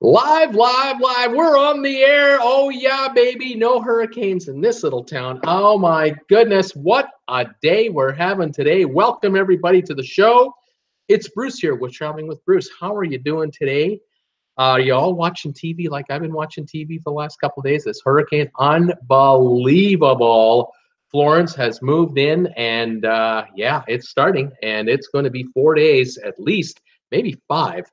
Live, live, live. We're on the air. Oh, yeah, baby. No hurricanes in this little town. Oh, my goodness. What a day we're having today. Welcome, everybody, to the show. It's Bruce here with Traveling with Bruce. How are you doing today? Are you all watching TV like I've been watching TV for the last couple of days? This hurricane, unbelievable. Florence has moved in, and yeah, it's starting, and it's going to be 4 days at least, maybe 5.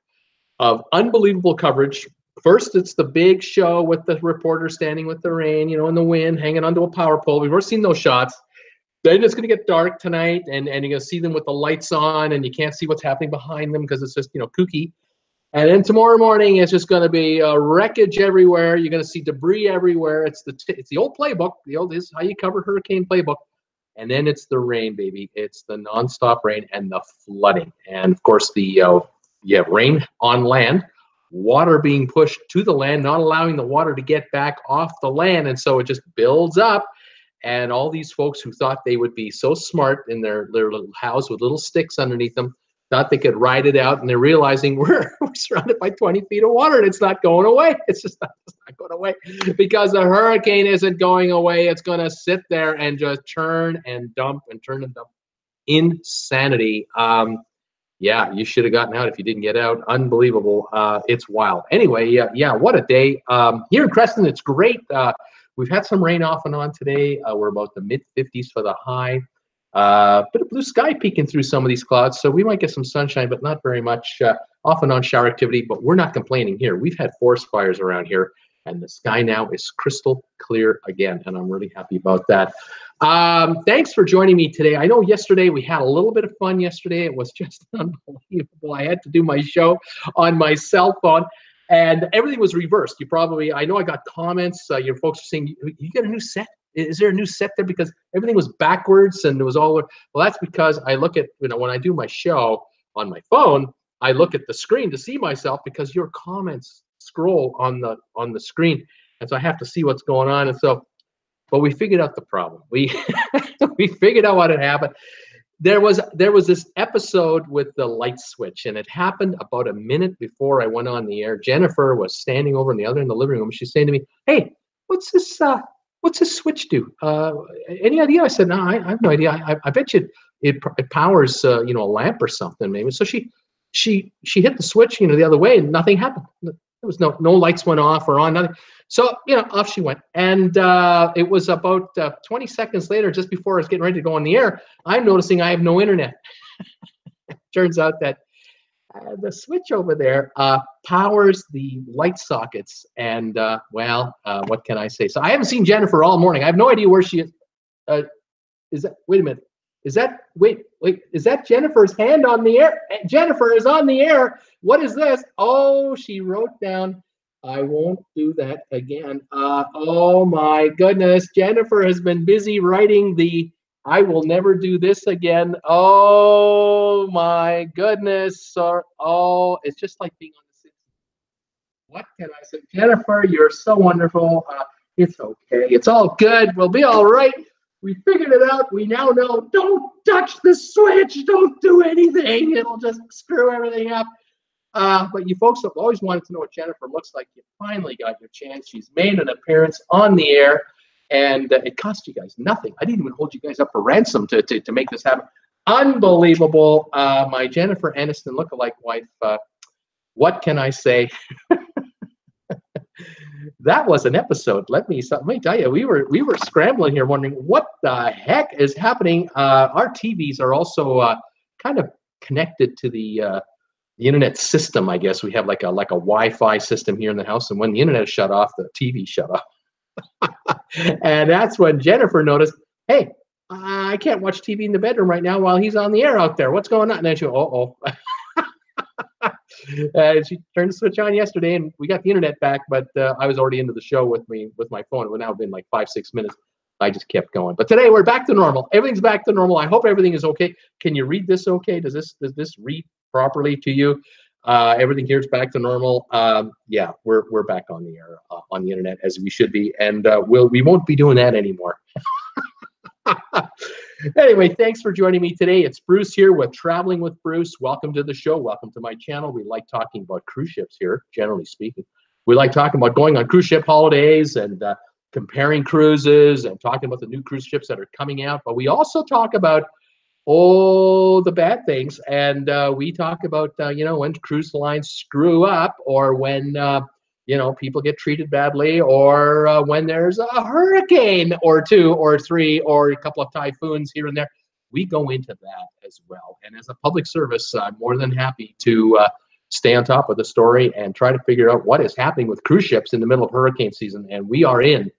Of unbelievable coverage. First, it's the big show with the reporter standing with the rain, you know, in the wind, hanging onto a power pole. We've already seen those shots. Then it's going to get dark tonight, and you're going to see them with the lights on, and you can't see what's happening behind them because it's just, you know, kooky. And then tomorrow morning, it's just going to be wreckage everywhere. You're going to see debris everywhere. It's the old playbook. This is how you cover hurricane playbook. And then it's the rain, baby. It's the nonstop rain and the flooding. And, of course, you have rain on land, water being pushed to the land, not allowing the water to get back off the land. And so it just builds up. And all these folks who thought they would be so smart in their little house with little sticks underneath them, thought they could ride it out. And they're realizing we're surrounded by 20 feet of water and it's not going away. It's just not going away because the hurricane isn't going away. It's going to sit there and just turn and dump and turn and dump. Insanity. Yeah, you should have gotten out if you didn't get out. Unbelievable. It's wild. Anyway, yeah, what a day. Here in Creston, it's great. We've had some rain off and on today. We're about the mid-50s for the high. Bit of blue sky peeking through some of these clouds, so we might get some sunshine, but not very much. Off and on shower activity, but we're not complaining here. We've had forest fires around here, and the sky now is crystal clear again, and I'm really happy about that. Thanks for joining me today. I know yesterday we had a little bit of fun yesterday. It was just unbelievable. I had to do my show on my cell phone, and everything was reversed. I know I got comments. Your folks are saying, you got a new set? Is there a new set there? Because everything was backwards, and it was all, well, that's because I look at, when I do my show on my phone, I look at the screen to see myself because your comments scroll on the screen, and so I have to see what's going on. And so, but we figured out the problem. We figured out what had happened. There was this episode with the light switch, and it happened about a minute before I went on the air. Jennifer was standing over in the other end of the living room. She's saying to me, "Hey, what's this switch do? Any idea?" I said, "No, I have no idea. I bet you it powers a lamp or something maybe." So she hit the switch the other way, and nothing happened. There was no lights went off or on, nothing. So off she went, and it was about 20 seconds later, just before I was getting ready to go on the air, I'm noticing I have no internet. Turns out that the switch over there powers the light sockets, and well, what can I say? So I haven't seen Jennifer all morning. I have no idea where she is. Is that? Wait a minute. Is that? Wait. Is that Jennifer's hand on the air? Jennifer is on the air. What is this? Oh, she wrote down, "I won't do that again." Oh my goodness. Jennifer has been busy writing the "I will never do this again." Oh my goodness. Oh, it's just like being on the Simpsons. What can I say? Jennifer, you're so wonderful. It's okay. It's all good. We'll be all right. We figured it out. We now know, don't touch the switch. Don't do anything. It'll just screw everything up. But you folks have always wanted to know what Jennifer looks like. You finally got your chance. She's made an appearance on the air, and it cost you guys nothing. I didn't even hold you guys up for ransom to make this happen. Unbelievable. My Jennifer Aniston lookalike wife. What can I say? That was an episode. Let me tell you, we were scrambling here, wondering what the heck is happening. Our TVs are also kind of connected to the internet system. I guess we have like a Wi-Fi system here in the house, and when the internet is shut off, the TV shut off. And that's when Jennifer noticed, "Hey, I can't watch TV in the bedroom right now while he's on the air out there. What's going on?" And then she went, "Uh-oh." She turned the switch on yesterday, and we got the internet back, but I was already into the show with my phone. It would now have been like 5-6 minutes. I just kept going. But today we're back to normal. Everything's back to normal. I hope everything is okay. Can you read this okay? Does this read properly to you? Everything here is back to normal. Yeah, we're back on the air on the internet as we should be, and we won't be doing that anymore. Anyway, thanks for joining me today. It's Bruce here with Traveling with Bruce. Welcome to the show. Welcome to my channel. We like talking about cruise ships here, generally speaking. We like talking about going on cruise ship holidays and comparing cruises and talking about the new cruise ships that are coming out. But we also talk about the bad things, and we talk about when cruise lines screw up, or when people get treated badly, or when there's a hurricane or two or three or a couple of typhoons here and there. We go into that as well. And as a public service, I'm more than happy to stay on top of the story and try to figure out what is happening with cruise ships in the middle of hurricane season. And we are in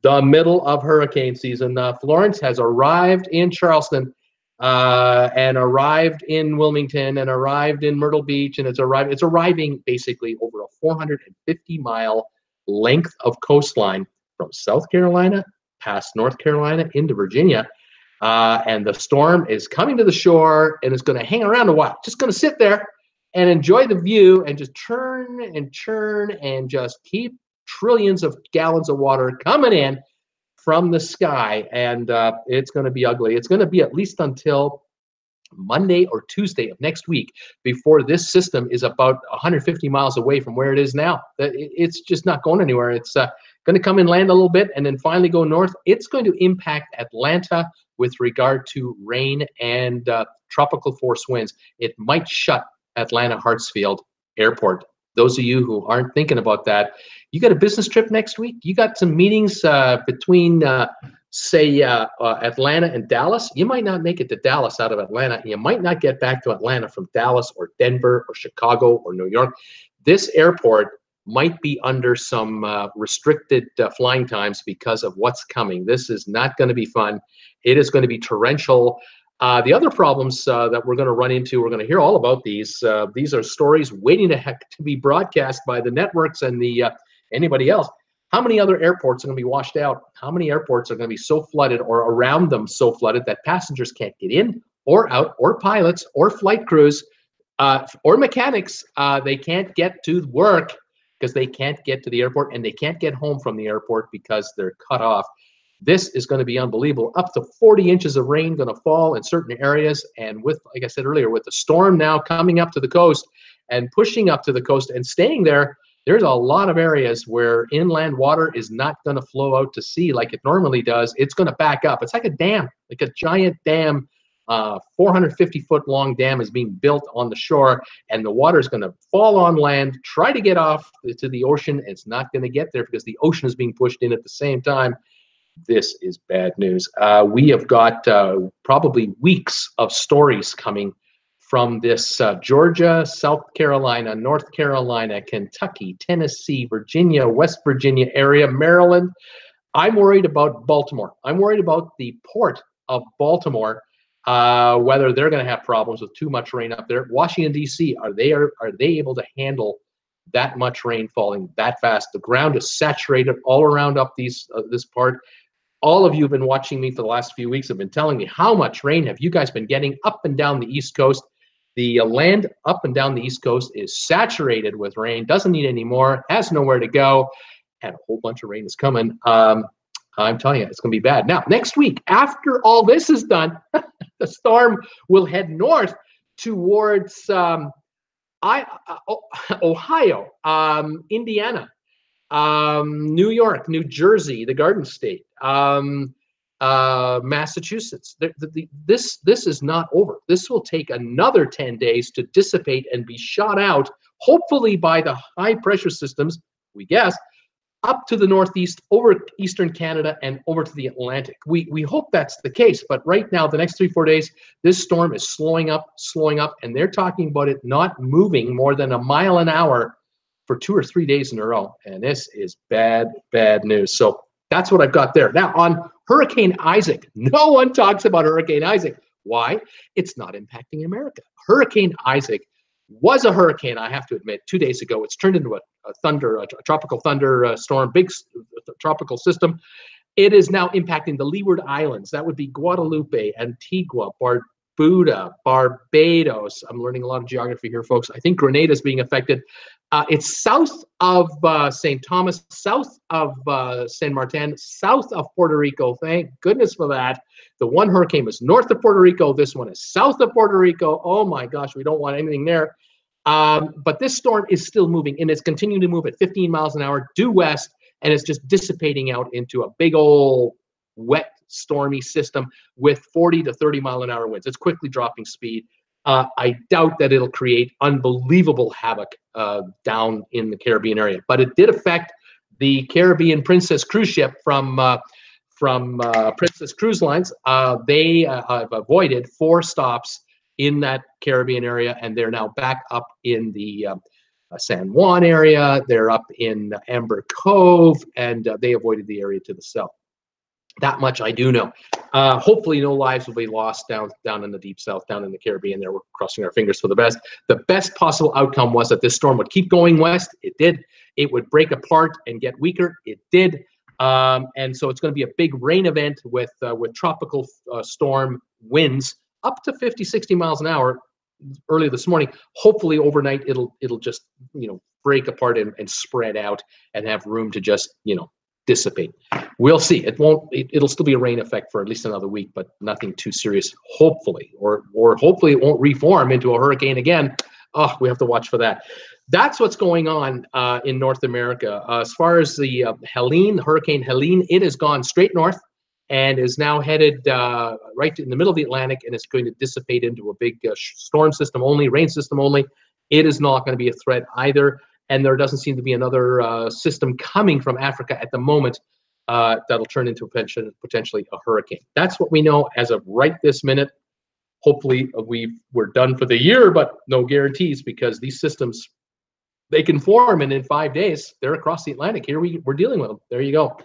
the middle of hurricane season. Florence has arrived in Charleston, and arrived in Wilmington, and arrived in Myrtle Beach, and it's arriving basically over a 450-mile length of coastline from South Carolina past North Carolina into Virginia. And the storm is coming to the shore, and it's going to hang around a while. Just going to sit there and enjoy the view and just churn and churn and just keep trillions of gallons of water coming in from the sky. And it's going to be ugly. It's going to be at least until Monday or Tuesday of next week before this system is about 150 miles away from where it is now. It's just not going anywhere. It's going to come and land a little bit and then finally go north. It's going to impact Atlanta with regard to rain and tropical force winds. It might shut Atlanta Hartsfield Airport. Those of you who aren't thinking about that, you got a business trip next week? You got some meetings between, say, Atlanta and Dallas? You might not make it to Dallas out of Atlanta. You might not get back to Atlanta from Dallas or Denver or Chicago or New York. This airport might be under some restricted flying times because of what's coming. This is not going to be fun. It is going to be torrential. The other problems that we're going to run into, we're going to hear all about these. These are stories waiting to be broadcast by the networks and the anybody else. How many other airports are going to be washed out? How many airports are going to be so flooded or around them so flooded that passengers can't get in or out, or pilots or flight crews or mechanics? They can't get to work because they can't get to the airport, and they can't get home from the airport because they're cut off. This is going to be unbelievable. Up to 40 inches of rain going to fall in certain areas. And with, like I said earlier, with the storm now coming up to the coast and pushing up to the coast and staying there, there's a lot of areas where inland water is not going to flow out to sea like it normally does. It's going to back up. It's like a dam, like a giant dam. 450-foot long dam is being built on the shore, and the water is going to fall on land, try to get off to the ocean. It's not going to get there because the ocean is being pushed in at the same time. This is bad news. We have got probably weeks of stories coming from this Georgia, South Carolina, North Carolina, Kentucky, Tennessee, Virginia, West Virginia area, Maryland. I'm worried about Baltimore. I'm worried about the port of Baltimore, whether they're going to have problems with too much rain up there. Washington, D.C., are they able to handle that much rain falling that fast? The ground is saturated all around up this part. All of you have been watching me for the last few weeks, have been telling me how much rain have you guys been getting up and down the East Coast. The land up and down the East Coast is saturated with rain, doesn't need any more, has nowhere to go, and a whole bunch of rain is coming. I'm telling you, it's going to be bad. Now, next week, after all this is done, the storm will head north towards Ohio, Indiana, New York, New Jersey, the Garden State, Massachusetts. This is not over. This will take another 10 days to dissipate and be shot out, hopefully by the high pressure systems, we guess, up to the northeast, over eastern Canada, and over to the Atlantic. We hope that's the case, but right now, the next 3-4 days, this storm is slowing up, and they're talking about it not moving more than a mile an hour for 2 or 3 days in a row, and this is bad news. So that's what I've got there. Now, on Hurricane Isaac, no one talks about Hurricane Isaac. Why? It's not impacting America. Hurricane Isaac was a hurricane, I have to admit, 2 days ago. It's turned into a tropical thunder storm, big tropical system. It is now impacting the Leeward Islands. That would be Guadalupe, Antigua, Barbuda, Barbados. I'm learning a lot of geography here, folks. I think Grenada is being affected. It's south of St. Thomas, south of San Martin, south of Puerto Rico. Thank goodness for that. The one hurricane was north of Puerto Rico. This one is south of Puerto Rico. Oh my gosh, we don't want anything there. But this storm is still moving, and it's continuing to move at 15 miles an hour due west, and it's just dissipating out into a big old wet, stormy system with 40 to 30 mile an hour winds. It's quickly dropping speed. I doubt that it'll create unbelievable havoc down in the Caribbean area, but it did affect the Caribbean Princess cruise ship from Princess Cruise Lines. They have avoided 4 stops in that Caribbean area, and they're now back up in the San Juan area. They're up in Amber Cove, and they avoided the area to the south. That much I do know. Hopefully no lives will be lost down in the deep south, down in the Caribbean there. We're crossing our fingers for the best. The best possible outcome was that this storm would keep going west. It did. It would break apart and get weaker. It did. And so it's going to be a big rain event with tropical storm winds up to 50, 60 miles an hour early this morning. Hopefully overnight it'll just, break apart and spread out and have room to just, dissipate. We'll see. It'll still be a rain effect for at least another week, but nothing too serious, hopefully, or hopefully it won't reform into a hurricane again. Oh, we have to watch for that. That's what's going on in North America. As far as the Hurricane Helene, it has gone straight north and is now headed right in the middle of the Atlantic, and it's going to dissipate into a big storm system only, rain system only. It is not going to be a threat either. And there doesn't seem to be another system coming from Africa at the moment that'll turn into potentially a hurricane. That's what we know as of right this minute. Hopefully we're done for the year, but no guarantees, because these systems, they can form, and in 5 days they're across the Atlantic. Here we're dealing with them. There you go.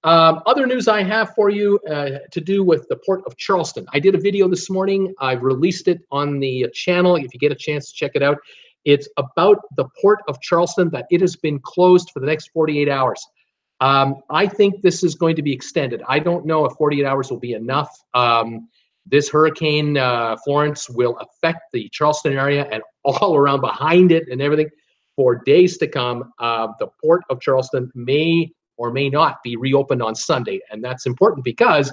Other news I have for you to do with the Port of Charleston. I did a video this morning. I've released it on the channel. If you get a chance to check it out. It's about the Port of Charleston, that it has been closed for the next 48 hours. I think this is going to be extended. I don't know if 48 hours will be enough. This hurricane, Florence, will affect the Charleston area and all around behind it and everything for days to come. The Port of Charleston may or may not be reopened on Sunday, and that's important because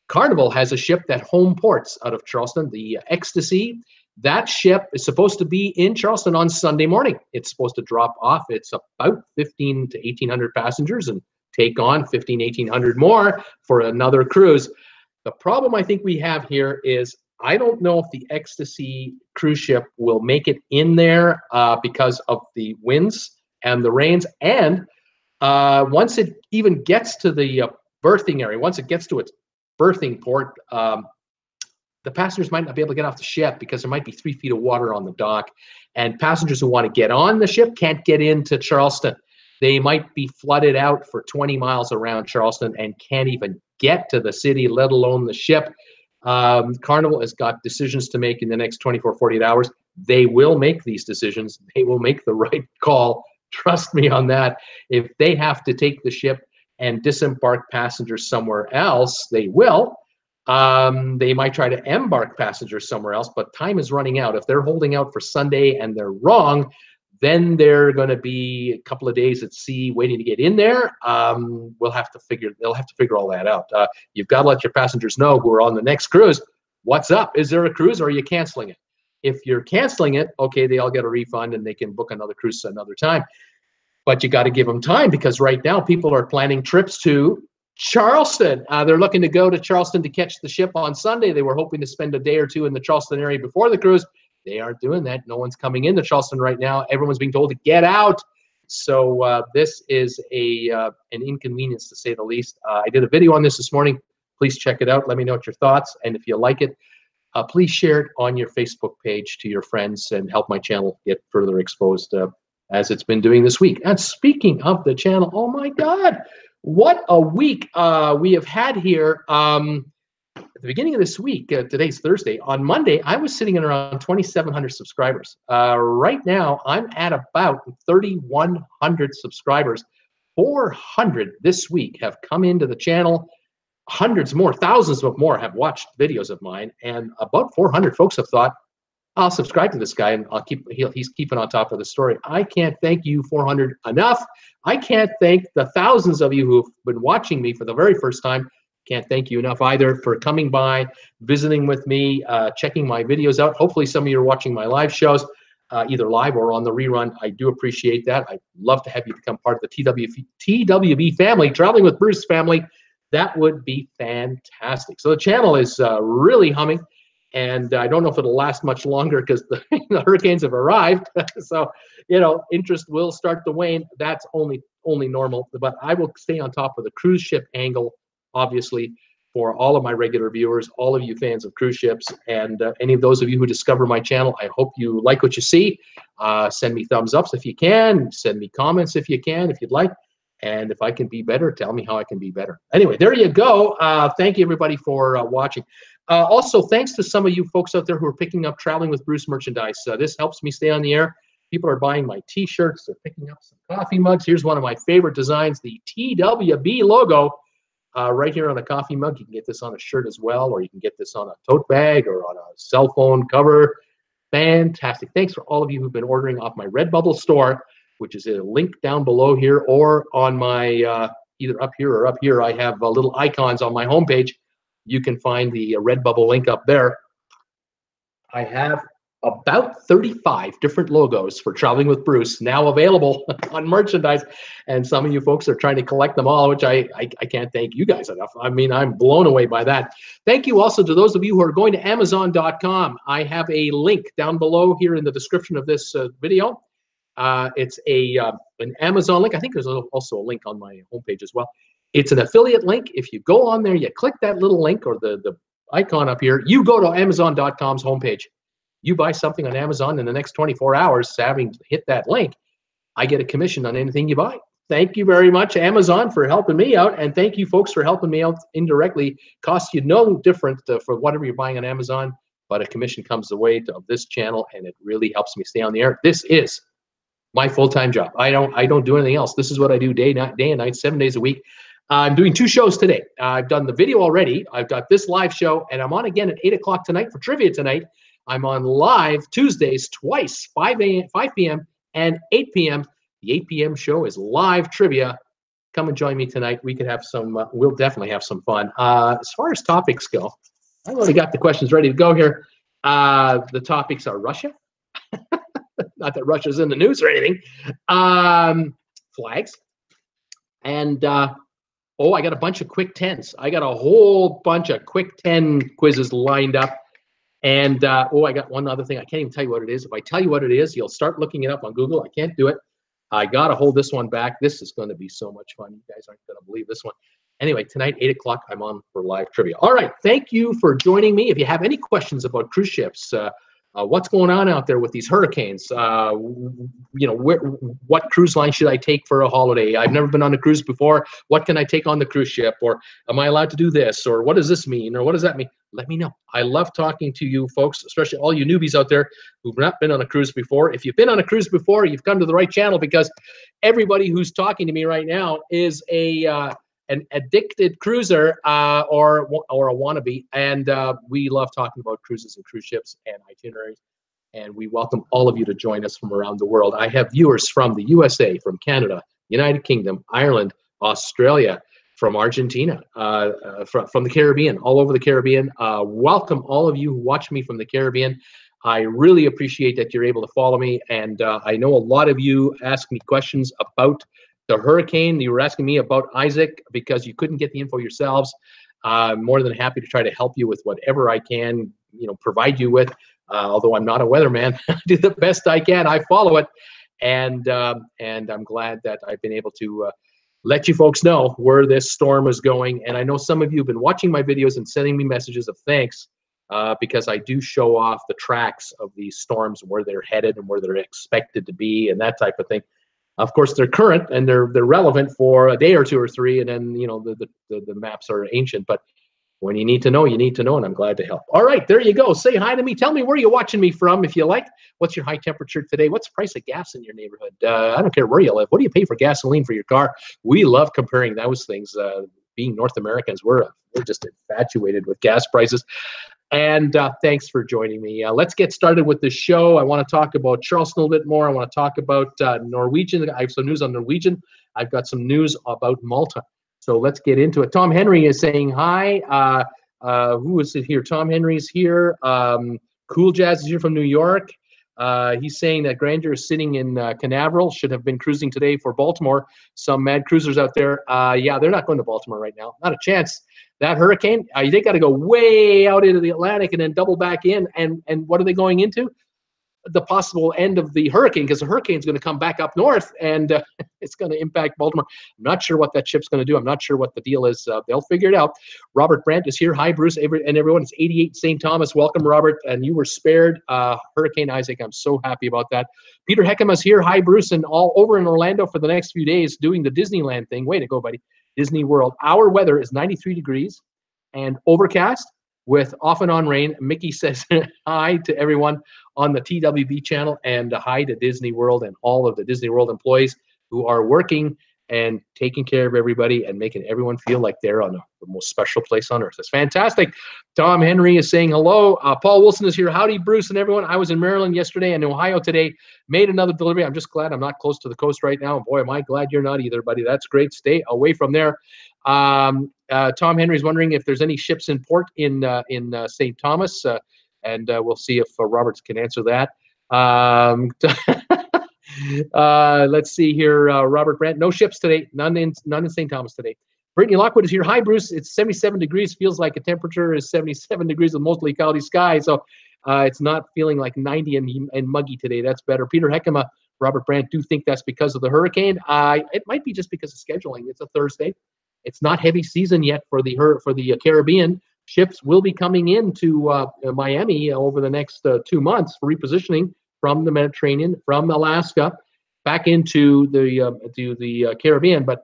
Carnival has a ship that home ports out of Charleston, the Ecstacy. That ship is supposed to be in Charleston on Sunday morning. It's supposed to drop off. It's about 1,500 to 1,800 passengers and take on 1,500, 1,800 more for another cruise. The problem I think we have here is I don't know if the Ecstasy cruise ship will make it in there because of the winds and the rains. And once it even gets to the berthing area, once it gets to its berthing port, the passengers might not be able to get off the ship because there might be 3 feet of water on the dock. And passengers who want to get on the ship can't get into Charleston. They might be flooded out for 20 miles around Charleston and can't even get to the city, let alone the ship. Carnival has got decisions to make in the next 24, 48 hours. They will make these decisions. They will make the right call. Trust me on that. If they have to take the ship and disembark passengers somewhere else, they will. They might try to embark passengers somewhere else, but time is running out. If they're holding out for Sunday and they're wrong, then they're going to be a couple of days at sea waiting to get in there. They'll have to figure all that out. You've got to let your passengers know who are on the next cruise. What's up? Is there a cruise, or are you canceling it? If you're canceling it, okay, they all get a refund and they can book another cruise another time. But you got to give them time, because right now people are planning trips to Charleston. They're looking to go to Charleston to catch the ship on Sunday. They were hoping to spend a day or two in the Charleston area before the cruise. They aren't doing that. No one's coming into Charleston right now. Everyone's being told to get out. So this is an inconvenience, to say the least. I did a video on this morning. Please check it out. Let me know what your thoughts. And if you like it, please share it on your Facebook page to your friends and help my channel get further exposed as it's been doing this week. And speaking of the channel, oh my God, what a week we have had here. At the beginning of this week, today's Thursday, on Monday, I was sitting at around 2,700 subscribers. Right now, I'm at about 3,100 subscribers. 400 this week have come into the channel. Hundreds more, thousands of more have watched videos of mine. And about 400 folks have thought, I'll subscribe to this guy and he's keeping on top of the story. I can't thank you 400 enough. I can't thank the thousands of you who've been watching me for the very first time. Can't thank you enough either for coming by, visiting with me, checking my videos out. Hopefully some of you are watching my live shows. either live or on the rerun. I do appreciate that. I'd love to have you become part of the TWB family, Traveling with Bruce family. That would be fantastic. So the channel is really humming, and I don't know if it'll last much longer because the hurricanes have arrived. So, interest will start to wane. That's only normal. But I will stay on top of the cruise ship angle, obviously, for all of my regular viewers, all of you fans of cruise ships, and any of those of you who discover my channel. I hope you like what you see. Send me thumbs ups if you can. Send me comments if you can, if you'd like. And if I can be better, tell me how I can be better. Anyway, there you go. Thank you, everybody, for watching. Also, thanks to some of you folks out there who are picking up Traveling with Bruce merchandise. This helps me stay on the air. People are buying my T-shirts. They're picking up some coffee mugs. Here's one of my favorite designs, the TWB logo, right here on a coffee mug. You can get this on a shirt as well, or you can get this on a tote bag or on a cell phone cover. Fantastic. Thanks for all of you who've been ordering off my RedBubble store, which is a link down below here, or on my either up here or up here. I have little icons on my homepage. You can find the RedBubble link up there. I have about 35 different logos for Traveling with Bruce now available on merchandise, and some of you folks are trying to collect them all, which I can't thank you guys enough. I mean, I'm blown away by that. Thank you also to those of you who are going to Amazon.com. I have a link down below here in the description of this video. It's an Amazon link. I think there's also a link on my homepage as well. It's an affiliate link. If you go on there, you click that little link or the icon up here, you go to Amazon.com's homepage. You buy something on Amazon in the next 24 hours, having hit that link, I get a commission on anything you buy. Thank you very much, Amazon, for helping me out, and thank you folks for helping me out indirectly. Costs you no different for whatever you're buying on Amazon, but a commission comes the way of this channel, and it really helps me stay on the air. This is my full-time job. I don't do anything else. This is what I do day and night, 7 days a week. I'm doing 2 shows today. I've done the video already. I've got this live show, and I'm on again at 8 o'clock tonight for trivia tonight. I'm on live Tuesdays twice, 5 p.m. and 8 p.m. The 8 p.m. show is live trivia. Come and join me tonight. We could have some, we'll definitely have some fun. As far as topics go, I've already got the questions ready to go here. The topics are Russia. Not that Russia's in the news or anything. Flags. And, oh, I got a bunch of quick 10s. I got a whole bunch of quick 10 quizzes lined up. And, oh, I got one other thing. I can't even tell you what it is. If I tell you what it is, you'll start looking it up on Google. I can't do it. I got to hold this one back. This is going to be so much fun. You guys aren't going to believe this one. Anyway, tonight, 8 o'clock, I'm on for live trivia. All right. Thank you for joining me. If you have any questions about cruise ships, what's going on out there with these hurricanes? What cruise line should I take for a holiday? I've never been on a cruise before. What can I take on the cruise ship? Or am I allowed to do this? Or what does this mean? Or what does that mean? Let me know. I love talking to you folks, especially all you newbies out there who've not been on a cruise before. If you've been on a cruise before, you've come to the right channel, because everybody who's talking to me right now is an addicted cruiser or a wannabe, and we love talking about cruises and cruise ships and itineraries, and we welcome all of you to join us from around the world. I have viewers from the USA, from Canada, United Kingdom, Ireland, Australia, from Argentina, from the Caribbean, all over the Caribbean. Welcome all of you who watch me from the Caribbean. I really appreciate that you're able to follow me, and I know a lot of you ask me questions about the hurricane. You were asking me about Isaac because you couldn't get the info yourselves. I'm more than happy to try to help you with whatever I can, provide you with. Although I'm not a weatherman, I do the best I can. I follow it, and I'm glad that I've been able to let you folks know where this storm is going. And I know some of you have been watching my videos and sending me messages of thanks because I do show off the tracks of these storms, where they're headed and where they're expected to be, and that type of thing. Of course, they're current and they're relevant for a day or two or three, and then the maps are ancient. But when you need to know, and I'm glad to help. All right, there you go. Say hi to me. Tell me where you're watching me from, if you like. What's your high temperature today? What's the price of gas in your neighborhood? I don't care where you live. What do you pay for gasoline for your car? We love comparing those things. Being North Americans, we're just infatuated with gas prices. And thanks for joining me. Let's get started with the show. I want to talk about Charleston a little bit more. I want to talk about Norwegian. I have some news on Norwegian. I've got some news about Malta. So let's get into it. Tom Henry is saying hi. Who is it here? Tom Henry is here. Cool Jazz is here from New York. He's saying that Grandeur is sitting in Canaveral, should have been cruising today for Baltimore. Some mad cruisers out there. Yeah, they're not going to Baltimore right now. Not a chance. That hurricane, they got to go way out into the Atlantic and then double back in. And what are they going into? The possible end of the hurricane, because the hurricane's going to come back up north and it's going to impact Baltimore. I'm not sure what that ship's going to do. I'm not sure what the deal is. They'll figure it out. Robert Brandt is here. Hi, Bruce, and everyone. It's 88 St. Thomas. Welcome, Robert. And you were spared Hurricane Isaac. I'm so happy about that. Peter Heckham is here. Hi, Bruce, and all over in Orlando for the next few days doing the Disneyland thing. Way to go, buddy. Disney World. Our weather is 93 degrees and overcast with off and on rain. Mickey says hi to everyone on the TWB channel and hi to Disney World and all of the Disney World employees who are working and taking care of everybody and making everyone feel like they're on the most special place on earth. It's fantastic. Tom Henry is saying hello. Paul Wilson is here. Howdy, Bruce and everyone. I was in Maryland yesterday and Ohio today. Made another delivery. I'm just glad I'm not close to the coast right now. Boy, am I glad you're not either, buddy. That's great. Stay away from there. Tom Henry is wondering if there's any ships in port in St. Thomas, and we'll see if Roberts can answer that. Let's see here. Robert Brandt, no ships today. None in St. Thomas today. Brittany Lockwood is here. Hi, Bruce. It's 77 degrees. Feels like a temperature is 77 degrees with mostly cloudy sky. So it's not feeling like 90 and muggy today. That's better. Peter Heckema, Robert Brandt, do think that's because of the hurricane. It might be just because of scheduling. It's a Thursday. It's not heavy season yet for the Caribbean. Ships will be coming into Miami over the next 2 months for repositioning from the Mediterranean, from Alaska, back into the Caribbean. But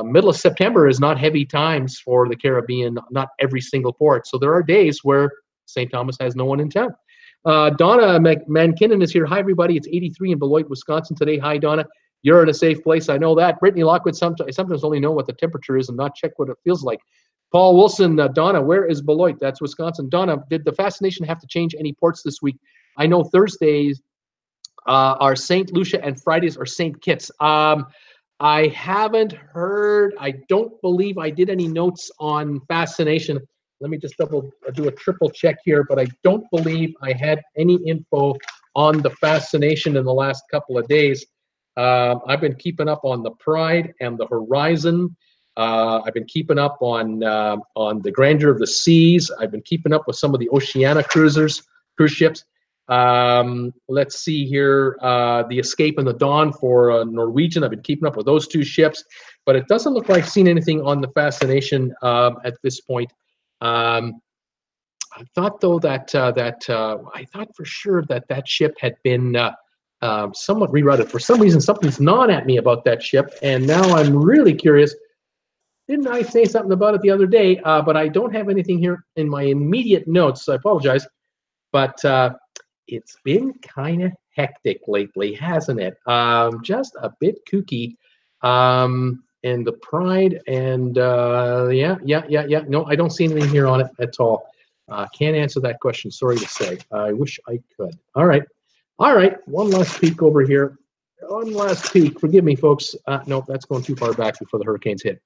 middle of September is not heavy times for the Caribbean, not every single port. So there are days where St. Thomas has no one in town. Donna Mankinnon is here. Hi, everybody. It's 83 in Beloit, Wisconsin today. Hi, Donna. You're in a safe place. I know that. Brittany Lockwood, sometimes only know what the temperature is and not check what it feels like. Paul Wilson, Donna, where is Beloit? That's Wisconsin. Donna, did the Fascination have to change any ports this week? I know Thursdays are St. Lucia and Fridays are St. Kitts. I haven't heard. I don't believe I did any notes on Fascination. Let me just do a triple check here, but I don't believe I had any info on the Fascination in the last couple of days. I've been keeping up on the Pride and the Horizon. I've been keeping up on the Grandeur of the Seas. I've been keeping up with some of the Oceania cruise ships. Let's see here. The Escape and the Dawn for Norwegian. I've been keeping up with those two ships, but it doesn't look like I've seen anything on the Fascination at this point. I thought though that I thought for sure that ship had been somewhat rerouted. For some reason, something's gnawing at me about that ship, and now I'm really curious. Didn't I say something about it the other day? But I don't have anything here in my immediate notes, so I apologize. But it's been kind of hectic lately, hasn't it? Just a bit kooky. And the Pride and yeah. No, I don't see anything here on it at all. Can't answer that question. Sorry to say. I wish I could. All right. One last peek over here. One last peek. Forgive me, folks. Nope, that's going too far back before the hurricanes hit.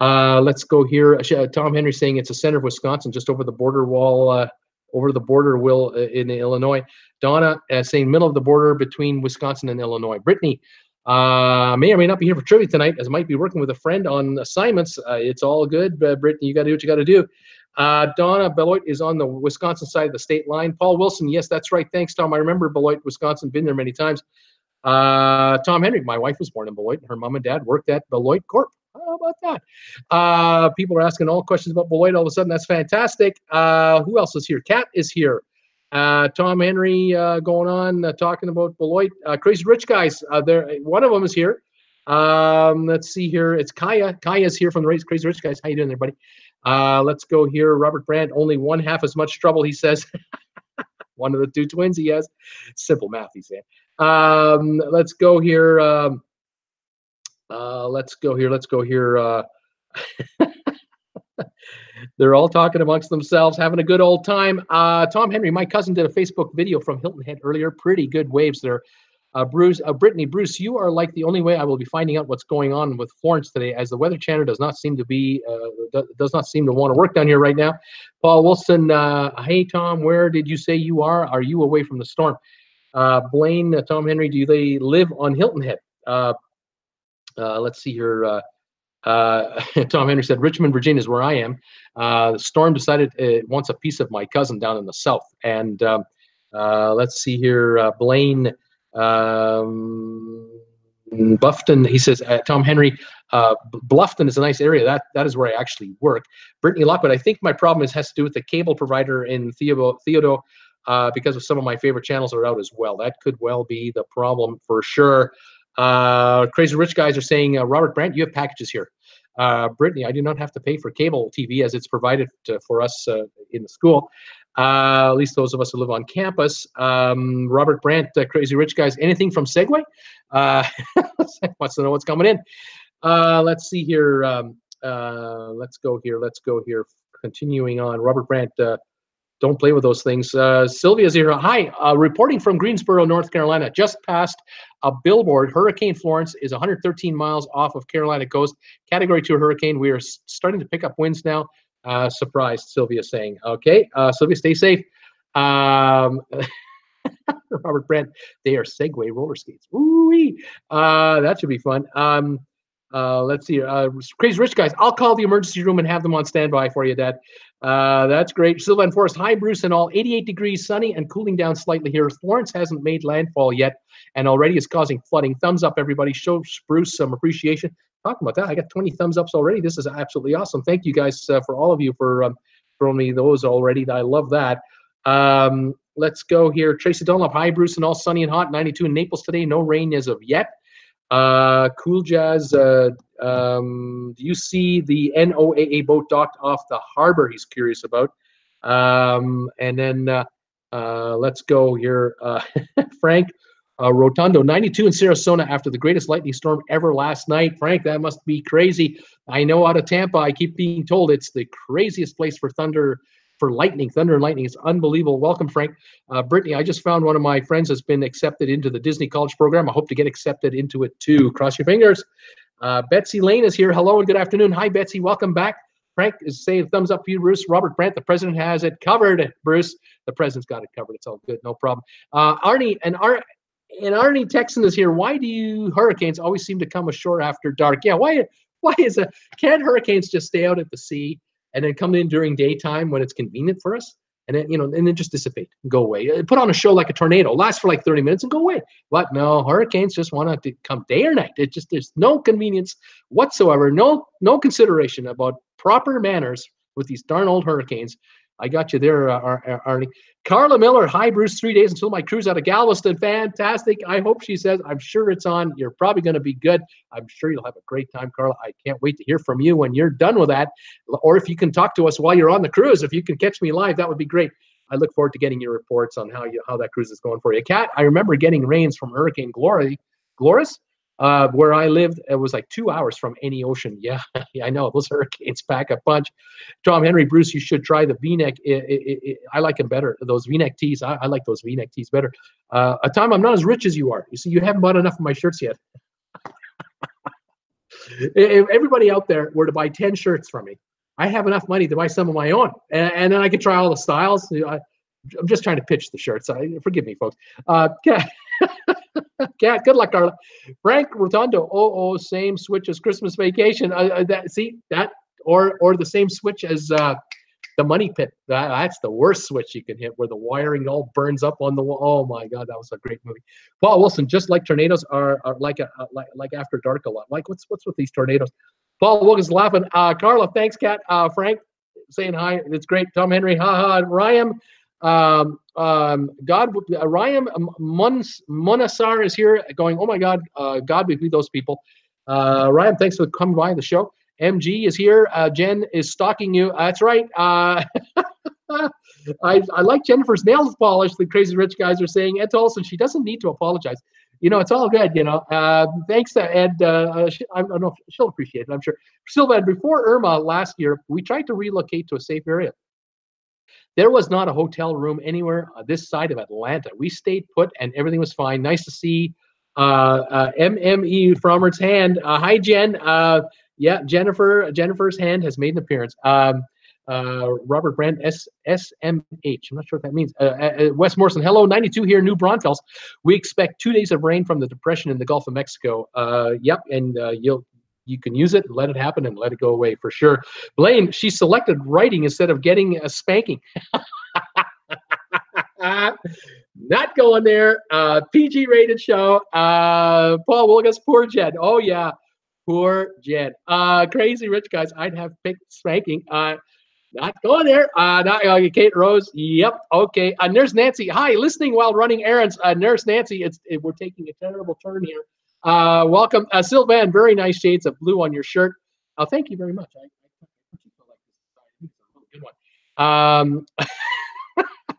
Let's go here. Tom Henry saying it's the center of Wisconsin, just over the border wall, over the border in Illinois. Donna saying middle of the border between Wisconsin and Illinois. Brittany may or may not be here for trivia tonight, as might be working with a friend on assignments. It's all good, Brittany. You got to do what you got to do. Donna, Beloit is on the Wisconsin side of the state line. Paul Wilson, yes, that's right. Thanks, Tom. I remember Beloit, Wisconsin. Been there many times. Tom Henry, my wife was born in Beloit. Her mom and dad worked at Beloit Corp. How about that? People are asking all questions about Beloit all of a sudden. That's fantastic. Who else is here? Kat is here. Tom Henry going on talking about Beloit. Crazy Rich Guys. One of them is here. Let's see here. It's Kaya. Kaya's here from the Crazy Rich Guys. How you doing there, buddy? Let's go here. Robert Brandt, only one half as much trouble, he says. One of the two twins he has. Simple math, he's saying. Let's go here. Let's go here. They're all talking amongst themselves, having a good old time. Tom Henry, my cousin, did a Facebook video from Hilton Head earlier. Pretty good waves there. Brittany, Bruce, you are like the only way I will be finding out what's going on with Florence today, as the Weather Channel does not seem to want to work down here right now. Paul Wilson, hey Tom, where did you say you are? Are you away from the storm? Blaine, Tom Henry, do they live on Hilton Head? Let's see here. Tom Henry said, Richmond, Virginia is where I am. Storm decided it wants a piece of my cousin down in the south. And let's see here. Blaine Bluffton, he says, Tom Henry, Bluffton is a nice area. That is where I actually work. Brittany Lockwood, I think my problem has to do with the cable provider in Theodore because of some of my favorite channels are out as well. That could well be the problem for sure. Crazy Rich guys are saying, Robert Brandt, you have packages here. Brittany, I do not have to pay for cable TV as it's provided for us in the school. At least those of us who live on campus. Robert Brandt, Crazy Rich guys, anything from Segway? Wants to know what's coming in. Let's see here. Let's go here. Continuing on. Robert Brandt, don't play with those things. Sylvia's here. Hi, reporting from Greensboro, North Carolina. Just past a billboard. Hurricane Florence is 113 miles off of Carolina coast. Category 2 hurricane. We are starting to pick up winds now. Surprised, Sylvia's saying. Okay, Sylvia, stay safe. Robert Brandt, they are Segway roller skates. Ooh-wee. That should be fun. Let's see. Crazy Rich guys, I'll call the emergency room and have them on standby for you, Dad. That's great. Sylvan Forest, hi, Bruce and all. 88 degrees, sunny, and cooling down slightly here. Florence hasn't made landfall yet and already is causing flooding. Thumbs up, everybody. Show Bruce some appreciation. Talking about that, I got 20 thumbs ups already. This is absolutely awesome. Thank you guys for all of you for throwing me those already. I love that. Let's go here. Tracy Dunlop, hi, Bruce and all. Sunny and hot. 92 in Naples today. No rain as of yet. Cool Jazz, do you see the NOAA boat docked off the harbor? He's curious about. And then let's go here. Frank Rotundo, 92 in Sarasota after the greatest lightning storm ever last night. Frank, that must be crazy. I know out of Tampa, I keep being told it's the craziest place for thunder and lightning. It's unbelievable. Welcome, Frank. Brittany, I just found one of my friends has been accepted into the Disney College program. I hope to get accepted into it too. Cross your fingers. Betsy Lane is here. Hello and good afternoon. Hi, Betsy. Welcome back. Frank is saying thumbs up for you, Bruce. Robert Brandt, the president has it covered. Bruce, the president's got it covered. It's all good. No problem. Arnie Texan is here. Why do hurricanes always seem to come ashore after dark? Yeah, why can't hurricanes just stay out at the sea and then come in during daytime when it's convenient for us, and then and then just dissipate and go away? Put on a show like a tornado, last for like 30 minutes and go away. But no, hurricanes just want to come day or night. There's no convenience whatsoever, no consideration about proper manners with these darn old hurricanes. I got you there, Arnie. Carla Miller, hi, Bruce. 3 days until my cruise out of Galveston. Fantastic. I hope, she says, I'm sure it's on. You're probably going to be good. I'm sure you'll have a great time, Carla. I can't wait to hear from you when you're done with that. Or if you can talk to us while you're on the cruise, if you can catch me live, that would be great. I look forward to getting your reports on how that cruise is going for you. Kat, I remember getting rains from Hurricane Gloris. Where I lived, it was like 2 hours from any ocean. Yeah, I know. Those hurricanes pack a punch. Tom Henry, Bruce, you should try the V-neck. I like them better. Those V-neck tees. I like those V-neck tees better. Tom, I'm not as rich as you are. You see, you haven't bought enough of my shirts yet. If everybody out there were to buy 10 shirts from me, I have enough money to buy some of my own. And then I could try all the styles. I'm just trying to pitch the shirts. Forgive me, folks. Cat, good luck, Carla. Frank Rotundo, same switch as Christmas Vacation. Or the same switch as the Money Pit. That's the worst switch you can hit, where the wiring all burns up on the wall. Oh my God, that was a great movie. Paul Wilson, just like tornadoes are like after dark a lot. Like what's with these tornadoes? Paul Wilkins laughing. Carla, thanks, Cat. Frank saying hi. It's great. Tom Henry, haha. Ryan. Ryan Munasar is here going, oh my God, God be with those people. Ryan, thanks for coming by the show. MG is here. Jen is stalking you. That's right. I like Jennifer's nails polished, the Crazy Rich guys are saying. Ed Olson, she doesn't need to apologize. It's all good, Thanks to Ed. I don't know if she'll appreciate it, I'm sure. Sylvan, before Irma last year, we tried to relocate to a safe area. There was not a hotel room anywhere this side of Atlanta. We stayed put and everything was fine. Nice to see MME Frommer's hand. Hi, Jen. Yeah, Jennifer's hand has made an appearance. Robert Brand, SMH. I'm not sure what that means. Wes Morrison, hello, 92 here, New Braunfels. We expect 2 days of rain from the depression in the Gulf of Mexico. Yep, and you can use it and let it happen and let it go away for sure. Blaine, she selected writing instead of getting a spanking. Not going there. PG rated show. Paul Wilgus, poor Jed. Oh yeah, poor Jed. Crazy rich guys. I'd have picked spanking. Not going there. Kate Rose. Yep. Okay. Nurse Nancy. Hi. Listening while running errands. Nurse Nancy. We're taking a terrible turn here. Welcome, Sylvan. Very nice shades of blue on your shirt. Thank you very much. I think it's a really good one.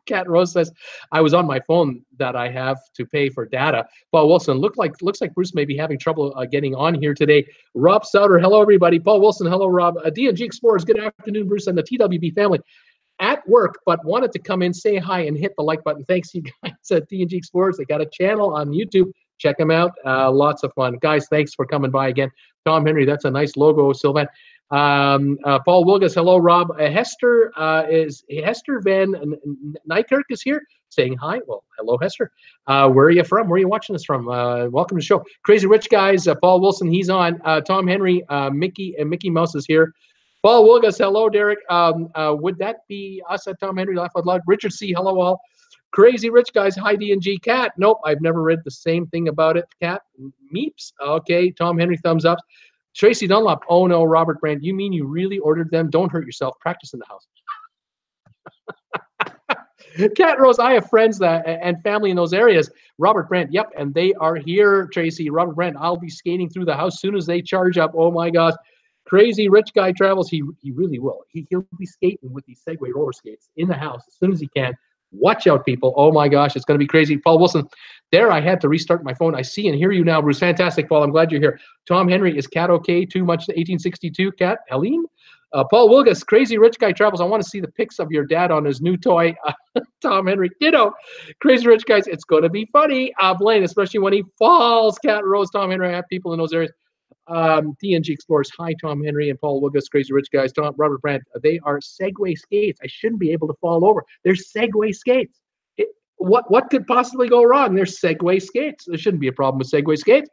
Cat Rose says, I was on my phone that I have to pay for data. Paul Wilson, looks like Bruce may be having trouble getting on here today. Rob Souter, hello, everybody. Paul Wilson, hello, Rob. D&G Explorers, good afternoon, Bruce, and the TWB family. At work, but wanted to come in, say hi, and hit the like button. Thanks, you guys at D&G Explorers. They got a channel on YouTube. Check them out. Lots of fun. Guys, thanks for coming by again. Tom Henry, that's a nice logo, Sylvan. Paul Wilgus, hello, Rob. Hester Van Nykirk is here saying hi. Well, hello, Hester. Where are you from? Where are you watching us from? Welcome to the show. Crazy Rich Guys, Paul Wilson, he's on. Tom Henry, Mickey Mouse is here. Paul Wilgus, hello, Derek. Would that be us at Tom Henry Laugh Out Loud? Richard C, hello, all. Crazy Rich Guys, hi, D&G. Cat, nope, I've never read the same thing about it. Cat, Meeps, okay. Tom Henry, thumbs up. Tracy Dunlop, oh no, Robert Brand, you mean you really ordered them? Don't hurt yourself. Practice in the house. Cat Rose, I have friends and family in those areas. Robert Brand, yep, and they are here, Tracy. Robert Brand, I'll be skating through the house soon as they charge up. Oh my gosh. Crazy Rich Guy travels. He really will. He'll be skating with these Segway roller skates in the house as soon as he can. Watch out, people. Oh my gosh, it's going to be crazy. Paul Wilson, there I had to restart my phone. I see and hear you now, Bruce. Fantastic, Paul. I'm glad you're here. Tom Henry, is Cat okay? Too much 1862, Cat? Helene? Paul Wilgus, Crazy Rich Guy travels. I want to see the pics of your dad on his new toy. Tom Henry, ditto. Crazy Rich Guys, it's going to be funny. Blaine, especially when he falls. Cat Rose, Tom Henry, I have people in those areas. D&G Explorers, hi, Tom Henry and Paul Wilgus, Crazy Rich Guys. Robert Brandt, they are Segway skates. I shouldn't be able to fall over. They're Segway skates. What could possibly go wrong? They're Segway skates. There shouldn't be a problem with Segway skates.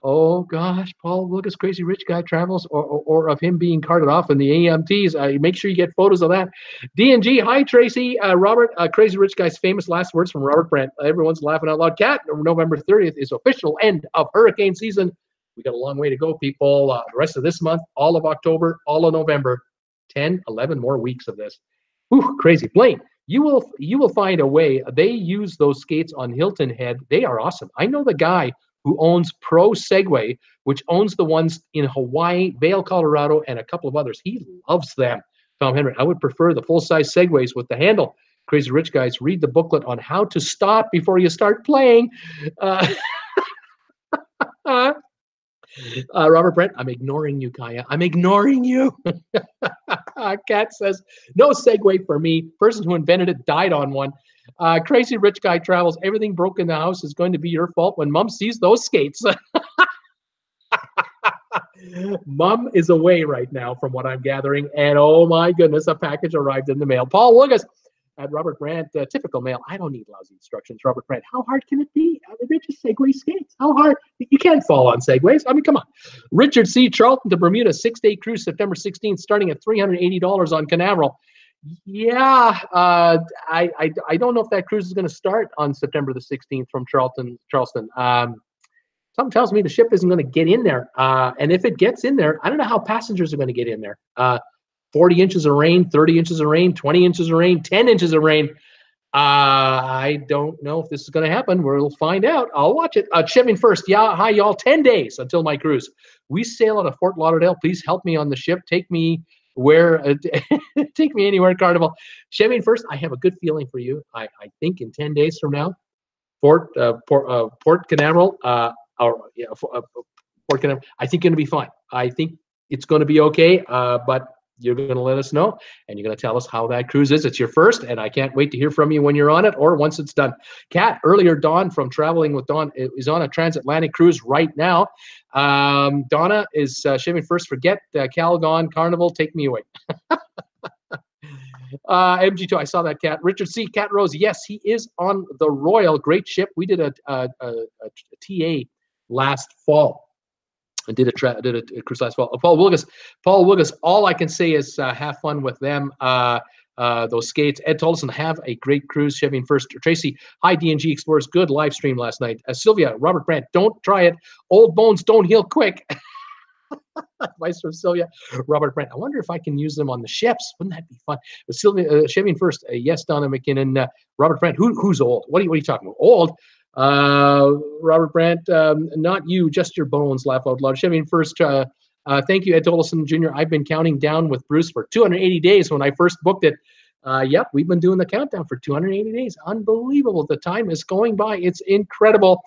Oh gosh, Paul Wilgus, Crazy Rich Guy travels, or of him being carted off in the AMTs. Make sure you get photos of that. D&G, hi Tracy, Robert, Crazy Rich Guy's famous last words from Robert Brandt. Everyone's laughing out loud. Cat, November 30th is official end of hurricane season. We got a long way to go, people. The rest of this month, all of October, all of November, 10, 11 more weeks of this. Whew, crazy. Blaine, you will find a way. They use those skates on Hilton Head. They are awesome. I know the guy who owns Pro Segway, which owns the ones in Hawaii, Vail, Colorado, and a couple of others. He loves them. Tom Henry, I would prefer the full-size Segways with the handle. Crazy Rich Guys, read the booklet on how to stop before you start playing. Robert Brent, I'm ignoring you, Kaya. I'm ignoring you. Kat says, no Segway for me. Person who invented it died on one. Crazy Rich Guy travels. Everything broke in the house is going to be your fault when Mom sees those skates. Mom is away right now from what I'm gathering. And oh my goodness, a package arrived in the mail. Paul Wilgus at Robert Brandt, typical mail. I don't need lousy instructions, Robert Brandt. How hard can it be? I mean, they're just Segway skates. How hard? You can't fall on Segways. I mean, come on. Richard C. Charlton to Bermuda, 6-day cruise, September 16th, starting at $380 on Canaveral. Yeah, I don't know if that cruise is going to start on September the 16th from Charleston. Something tells me the ship isn't going to get in there. And if it gets in there, I don't know how passengers are going to get in there. 40 inches of rain, 30 inches of rain, 20 inches of rain, 10 inches of rain. I don't know if this is going to happen. We'll find out. I'll watch it. Shipping first. Yeah, hi, y'all. 10 days until my cruise. We sail out of Fort Lauderdale. Please help me on the ship. Take me where, take me anywhere, Carnival. Shipping first. I have a good feeling for you. I think in 10 days from now, Port Canaveral, Port Canaveral, I think going to be fine. I think it's going to be okay, but you're going to let us know, and you're going to tell us how that cruise is. It's your first, and I can't wait to hear from you when you're on it or once it's done. Kat, earlier, Dawn from Traveling with Dawn is on a transatlantic cruise right now. Donna is shipping first. Forget Calgon Carnival. Take me away. MG2, I saw that cat. Richard C. Cat Rose, yes, he is on the Royal. Great ship. We did a TA last fall. I did a cruise last fall. Paul Wilgus. All I can say is have fun with them. Those skates. Ed Tolleson, have a great cruise. Chevy first. Tracy, hi DNG Explorers. Good live stream last night. Sylvia, Robert Brandt, don't try it. Old bones don't heal quick. Advice from Sylvia. Robert Brandt, I wonder if I can use them on the ships. Wouldn't that be fun? But Sylvia, Chevy first. Yes, Donna McKinnon. Robert Brandt, who's old? What are you talking about? Old? Robert Brandt, not you, just your bones. Laugh out loud. Chevy first. Thank you, Ed Tolleson Jr. I've been counting down with Bruce for 280 days when I first booked it. Yep, we've been doing the countdown for 280 days. Unbelievable. The time is going by. It's incredible.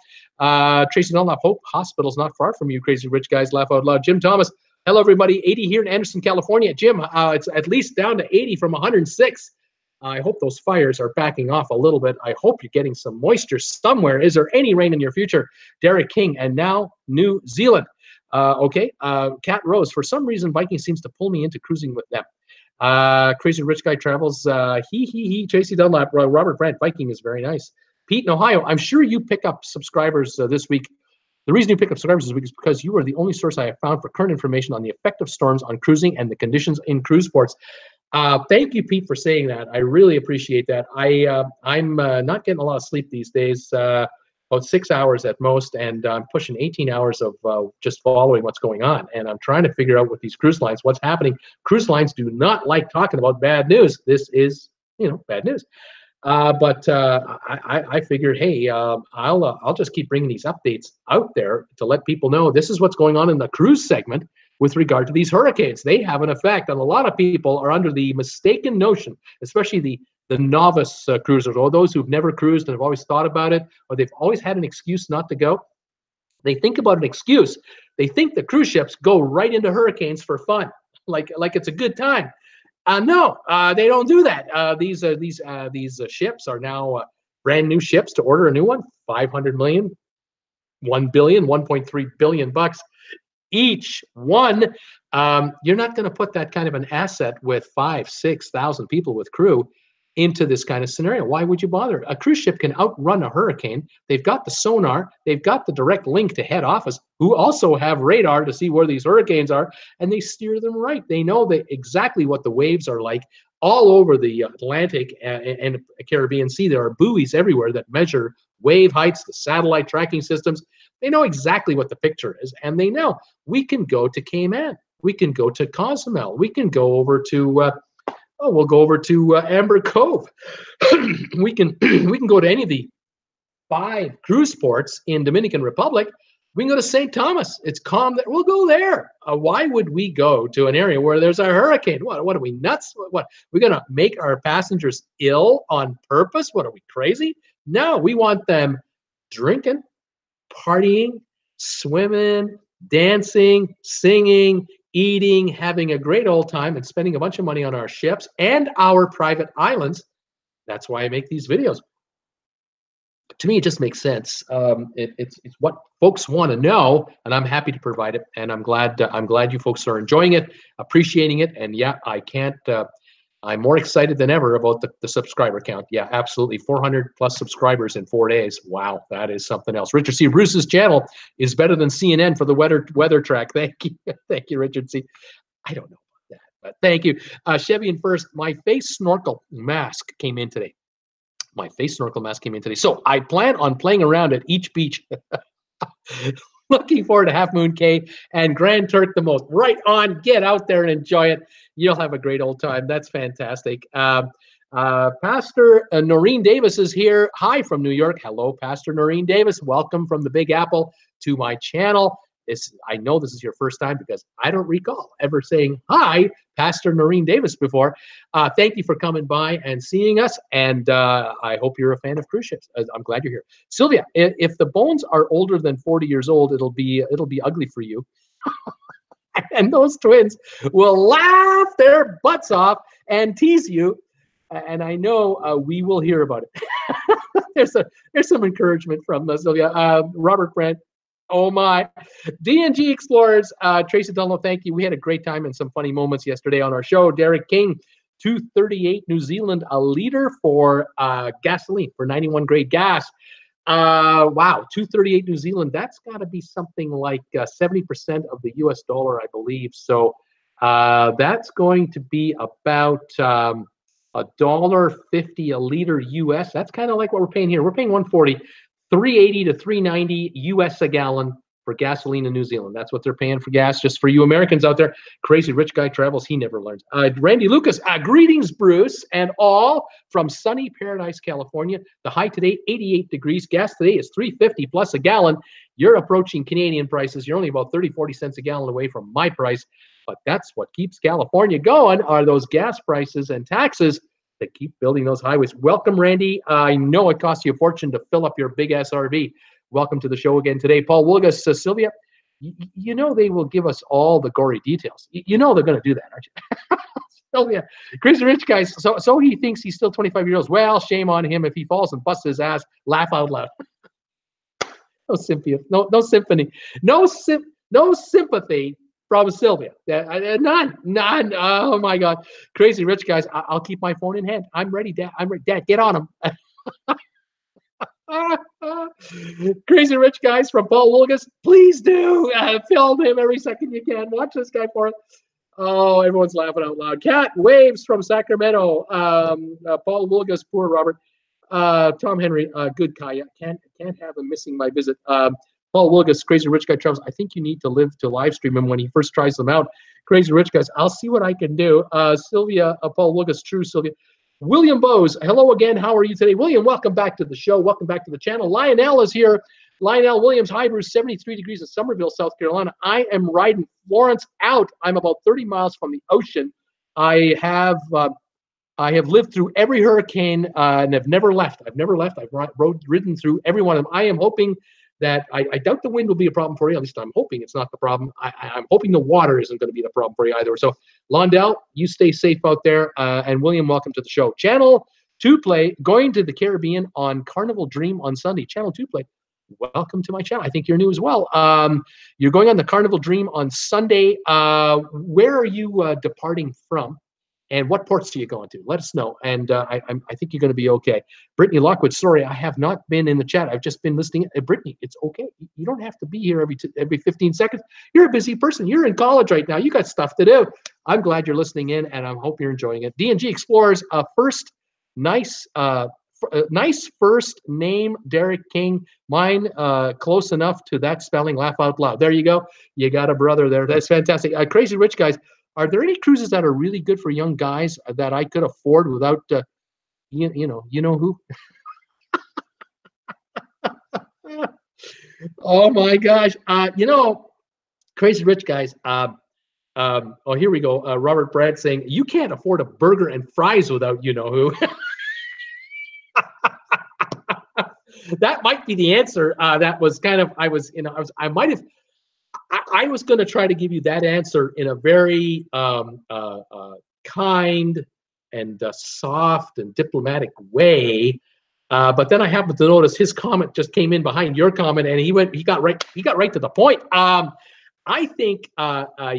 Tracy Dunlap, Hope Hospital's not far from you, crazy rich guys. Laugh out loud. Jim Thomas, hello, everybody. 80 here in Anderson, California. Jim, it's at least down to 80 from 106. I hope those fires are backing off a little bit. I hope you're getting some moisture somewhere. Is there any rain in your future? Derek King, and now New Zealand. Okay, Cat Rose, for some reason, Viking seems to pull me into cruising with them. Crazy Rich Guy Travels, Tracy Dunlap, Robert Brandt, Viking is very nice. Pete in Ohio, I'm sure you pick up subscribers this week. The reason you pick up subscribers this week is because you are the only source I have found for current information on the effect of storms on cruising and the conditions in cruise ports. Thank you, Pete, for saying that. I really appreciate that. I'm not getting a lot of sleep these days, about 6 hours at most, and I'm pushing 18 hours of just following what's going on. And I'm trying to figure out with these cruise lines what's happening. Cruise lines do not like talking about bad news. This is, bad news. But I figured, hey, I'll just keep bringing these updates out there to let people know this is what's going on in the cruise segment with regard to these hurricanes. They have an effect, and a lot of people are under the mistaken notion, especially the novice cruisers, or those who've never cruised and have always thought about it, or they've always had an excuse not to go. They think about an excuse. They think the cruise ships go right into hurricanes for fun, like it's a good time. No, they don't do that. These ships are now brand new ships. To order a new one, $500 million, $1 billion, $1.3 billion bucks each one. You're not going to put that kind of an asset with 5,000, 6,000 people with crew into this kind of scenario. Why would you bother? A cruise ship can outrun a hurricane. They've got the sonar. They've got the direct link to head office, who also have radar to see where these hurricanes are, and they steer them right. They know exactly what the waves are like all over the Atlantic and Caribbean Sea. There are buoys everywhere that measure wave heights, the satellite tracking systems. They know exactly what the picture is, and they know we can go to Cayman. We can go to Cozumel. We can go over to we'll go over to Amber Cove. we can go to any of the 5 cruise ports in Dominican Republic. We can go to St. Thomas. It's calm there. We'll go there. Why would we go to an area where there's a hurricane? What are we, nuts? What we're going to make our passengers ill on purpose? What are we, crazy? No, we want them drinking, partying, swimming, dancing, singing, eating, having a great old time, and spending a bunch of money on our ships and our private islands. That's why I make these videos. To me, it just makes sense. It's what folks want to know, and I'm happy to provide it. And I'm glad you folks are enjoying it, appreciating it. And yeah, I'm more excited than ever about the subscriber count. Yeah, absolutely. 400 plus subscribers in 4 days. Wow, that is something else. Richard C. Bruce's channel is better than CNN for the weather track. Thank you. Thank you, Richard C. I don't know about that, but thank you. Chevy and first, my face snorkel mask came in today. So I plan on playing around at each beach. Looking forward to Half Moon Cay and Grand Turk the most. Right on. Get out there and enjoy it. You'll have a great old time. That's fantastic. Pastor Noreen Davis is here. Hi from New York. Hello, Pastor Noreen Davis. Welcome from the Big Apple to my channel. I know this is your first time because I don't recall ever saying hi, Pastor Noreen Davis, before. Thank you for coming by and seeing us, and I hope you're a fan of cruise ships. I'm glad you're here. Sylvia, if the bones are older than 40 years old, it'll be ugly for you. And those twins will laugh their butts off and tease you, and I know we will hear about it. There's some encouragement from Sylvia. Robert Brent. Oh my. DNG Explorers, Tracy Dunlop, thank you. We had a great time and some funny moments yesterday on our show. Derek King, 238 New Zealand a liter for gasoline, for 91 grade gas. Wow, 238 New Zealand. That's got to be something like 70% of the US dollar, I believe. So that's going to be about $1.50 a liter US. That's kind of like what we're paying here. We're paying 140, 380 to 390 US a gallon for gasoline in New Zealand. That's what they're paying for gas. Just for you Americans out there, crazy rich guy travels, he never learns. Randy Lucas, greetings, Bruce, and all from sunny Paradise, California. The high today, 88 degrees. Gas today is $3.50 plus a gallon. You're approaching Canadian prices. You're only about 30, 40 cents a gallon away from my price. But that's what keeps California going, are those gas prices and taxes that keep building those highways. Welcome, Randy. I know it costs you a fortune to fill up your big SRV. Welcome to the show again today. Paul Wilgus, Sylvia, you know they will give us all the gory details. You know they're going to do that, aren't you? Sylvia, Crazy Rich Guys, so he thinks he's still 25 years old. Well, shame on him if he falls and busts his ass. Laugh out loud. No sympathy. No symphony. No sympathy from Sylvia. None. Oh, my God. Crazy Rich Guys, I'll keep my phone in hand. I'm ready, Dad. I'm ready. Dad, get on him. Crazy Rich Guys from Paul Wilgus, please do film him every second you can. Watch this guy for it. Oh, everyone's laughing out loud. Cat Waves from Sacramento. Paul Wilgus, poor Robert. Tom Henry, good Kaya. Can't have him missing my visit. Paul Wilgus, Crazy Rich Guy Travels. I think you need to live to live stream him when he first tries them out. Crazy Rich Guys, I'll see what I can do. Sylvia, Paul Wilgus, true Sylvia. William Bose, hello again. How are you today? William, welcome back to the show. Welcome back to the channel. Lionel is here. Lionel Williams, hi, Bruce, 73 degrees in Somerville, South Carolina. I am riding Florence out. I'm about 30 miles from the ocean. I have lived through every hurricane and have never left. I've never left. I've ridden through every one of them. I am hoping that I doubt the wind will be a problem for you. At least I'm hoping it's not the problem. I'm hoping the water isn't going to be the problem for you either. So, Londell, you stay safe out there. And William, welcome to the show. Channel 2 Play, going to the Caribbean on Carnival Dream on Sunday. Channel 2 Play, welcome to my channel. I think you're new as well. You're going on the Carnival Dream on Sunday. Where are you departing from? And what ports are you going to? Let us know. And I think you're going to be okay. Brittany Lockwood, sorry, I have not been in the chat. I've just been listening. Brittany, it's okay. You don't have to be here every 15 seconds. You're a busy person. You're in college right now. You got stuff to do. I'm glad you're listening in, and I hope you're enjoying it. D&G Explorers, first, nice first name, Derek King. Mine, close enough to that spelling. Laugh out loud. There you go. You got a brother there. That's fantastic. Crazy Rich Guys. Are there any cruises that are really good for young guys that I could afford without, you know who? Oh my gosh! Crazy Rich Guys. Oh, here we go. Robert Brad saying you can't afford a burger and fries without you know who. That might be the answer. That was kind of I was going to try to give you that answer in a very kind and soft and diplomatic way, but then I happened to notice his comment just came in behind your comment, and he got right to the point. I think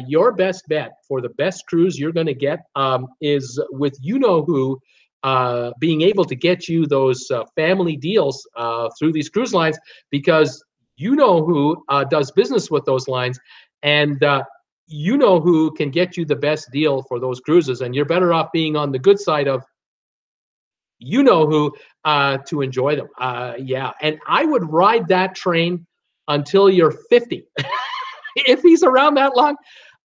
your best bet for the best cruise you're going to get is with you know who being able to get you those family deals through these cruise lines, because you know who does business with those lines, and you know who can get you the best deal for those cruises, and you're better off being on the good side of you know who to enjoy them. Yeah, and I would ride that train until you're 50. If he's around that long,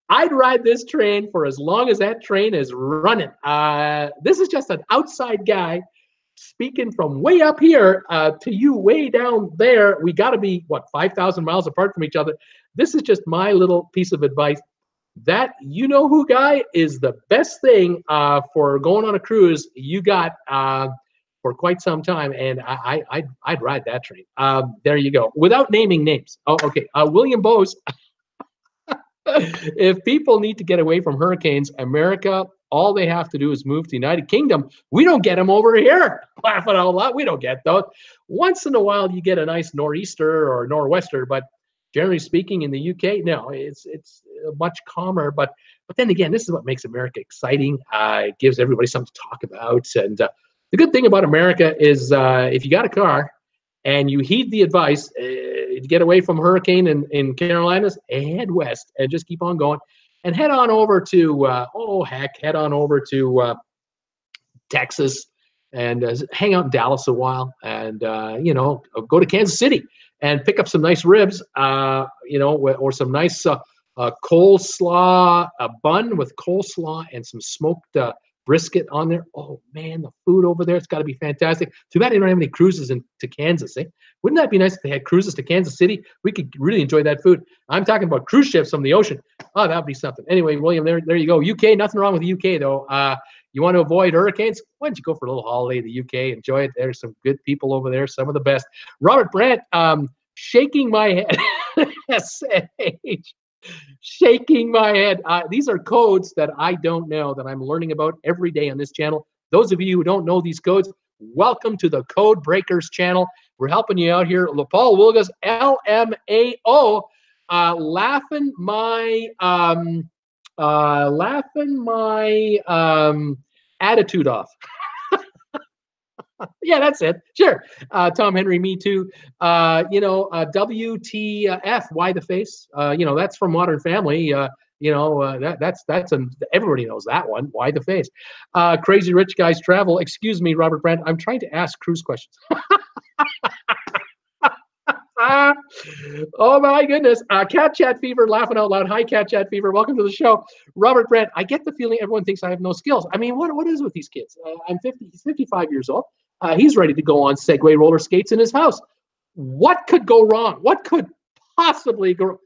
I'd ride this train for as long as that train is running. This is just an outside guy speaking from way up here to you way down there. We got to be, 5,000 miles apart from each other. This is just my little piece of advice. That you know who guy is the best thing for going on a cruise you got for quite some time, and I'd ride that train. There you go. Without naming names. Oh, okay. William Bose. If people need to get away from hurricanes, America, all they have to do is move to the United Kingdom. We don't get them over here. Laughing out loud. We don't get those. Once in a while, you get a nice nor'easter or nor'wester, but generally speaking, in the UK, no. It's much calmer. But then again, this is what makes America exciting. It gives everybody something to talk about. And the good thing about America is if you got a car and you heed the advice, to get away from hurricane in Carolinas, head west and just keep on going and head on over to, head on over to Texas and hang out in Dallas a while and, go to Kansas City and pick up some nice ribs, or some nice coleslaw, a bun with coleslaw and some smoked brisket on there. Oh man, the food over there, it's got to be fantastic. Too bad they don't have any cruises to Kansas, eh? Wouldn't that be nice if they had cruises to Kansas City? We could really enjoy that food. I'm talking about cruise ships from the ocean. Oh, that would be something. Anyway, William, there you go. UK, nothing wrong with the UK though. You want to avoid hurricanes? Why don't you go for a little holiday in the UK? Enjoy it. There's some good people over there, some of the best. Robert Brandt, shaking my head. SH. Shaking my head. These are codes that I don't know, that I'm learning about every day on this channel. Those of you who don't know these codes, welcome to the Code Breakers channel. We're helping you out here. Paul Wilgus, LMAO, laughing my attitude off. Yeah, that's it. Sure. Tom Henry, me too. WTF, why the face? That's from Modern Family. That's everybody knows that one. Why the face? Crazy Rich Guys Travel. Excuse me, Robert Brandt. I'm trying to ask cruise questions. Oh my goodness. Cat Chat Fever, laughing out loud. Hi, Cat Chat Fever. Welcome to the show. Robert Brandt, I get the feeling everyone thinks I have no skills. I mean, what is with these kids? I'm 50, he's 55 years old. He's ready to go on Segway roller skates in his house. What could go wrong? What could possibly go wrong?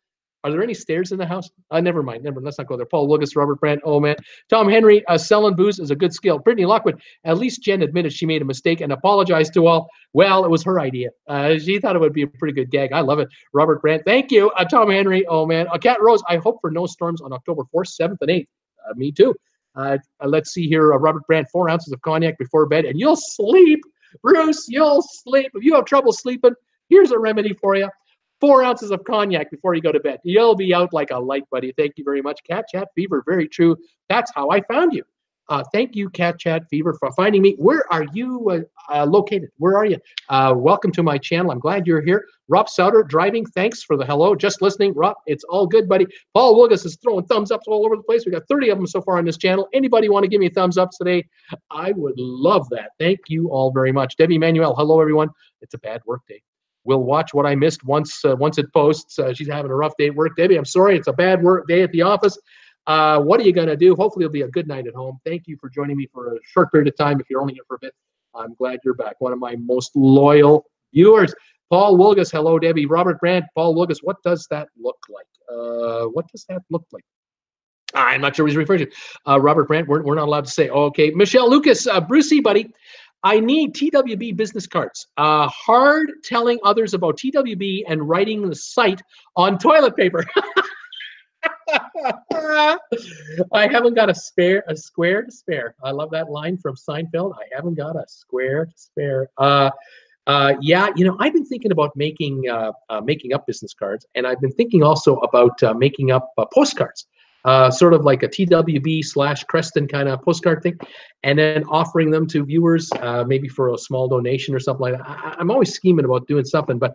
Are there any stairs in the house? Never mind. Let's not go there. Paul Lucas, Robert Brandt. Oh, man. Tom Henry, selling booze is a good skill. Brittany Lockwood, at least Jen admitted she made a mistake and apologized to all. Well, it was her idea. She thought it would be a pretty good gag. I love it. Robert Brandt, thank you. Tom Henry, oh, man. Cat Rose, I hope for no storms on October 4th, 7th, and 8th. Me too. Let's see here. Robert Brandt, 4 ounces of cognac before bed, and you'll sleep. Bruce, you'll sleep. If you have trouble sleeping, here's a remedy for you. 4 ounces of cognac before you go to bed. You'll be out like a light, buddy. Thank you very much. Cat Chat Fever, very true. That's how I found you. Thank you, Cat Chat Fever, for finding me. Where are you located? Where are you? Welcome to my channel. I'm glad you're here. Rob Souter, driving. Thanks for the hello. Just listening. Rob, it's all good, buddy. Paul Wilgus is throwing thumbs ups all over the place. We got 30 of them so far on this channel. Anybody want to give me a thumbs up today? I would love that. Thank you all very much. Debbie Manuel, hello, everyone. It's a bad work day. We'll watch what I missed once it posts. She's having a rough day at work. Debbie, I'm sorry. It's a bad work day at the office. What are you going to do? Hopefully it'll be a good night at home. Thank you for joining me for a short period of time. If you're only here for a bit, I'm glad you're back. One of my most loyal viewers. Paul Wilgus, hello, Debbie. Robert Brandt, Paul Wilgus, what does that look like? What does that look like? I'm not sure what he's referring to. Robert Brandt, we're not allowed to say. Okay. Michelle Lucas, Brucey, buddy. I need TWB business cards. Hard telling others about TWB and writing the site on toilet paper. I haven't got a square to spare. I love that line from Seinfeld. I haven't got a square to spare. Yeah, I've been thinking about making up business cards, and I've been thinking also about making up postcards. Sort of like a TWB/Creston kind of postcard thing, and then offering them to viewers, maybe for a small donation or something like that. I'm always scheming about doing something, but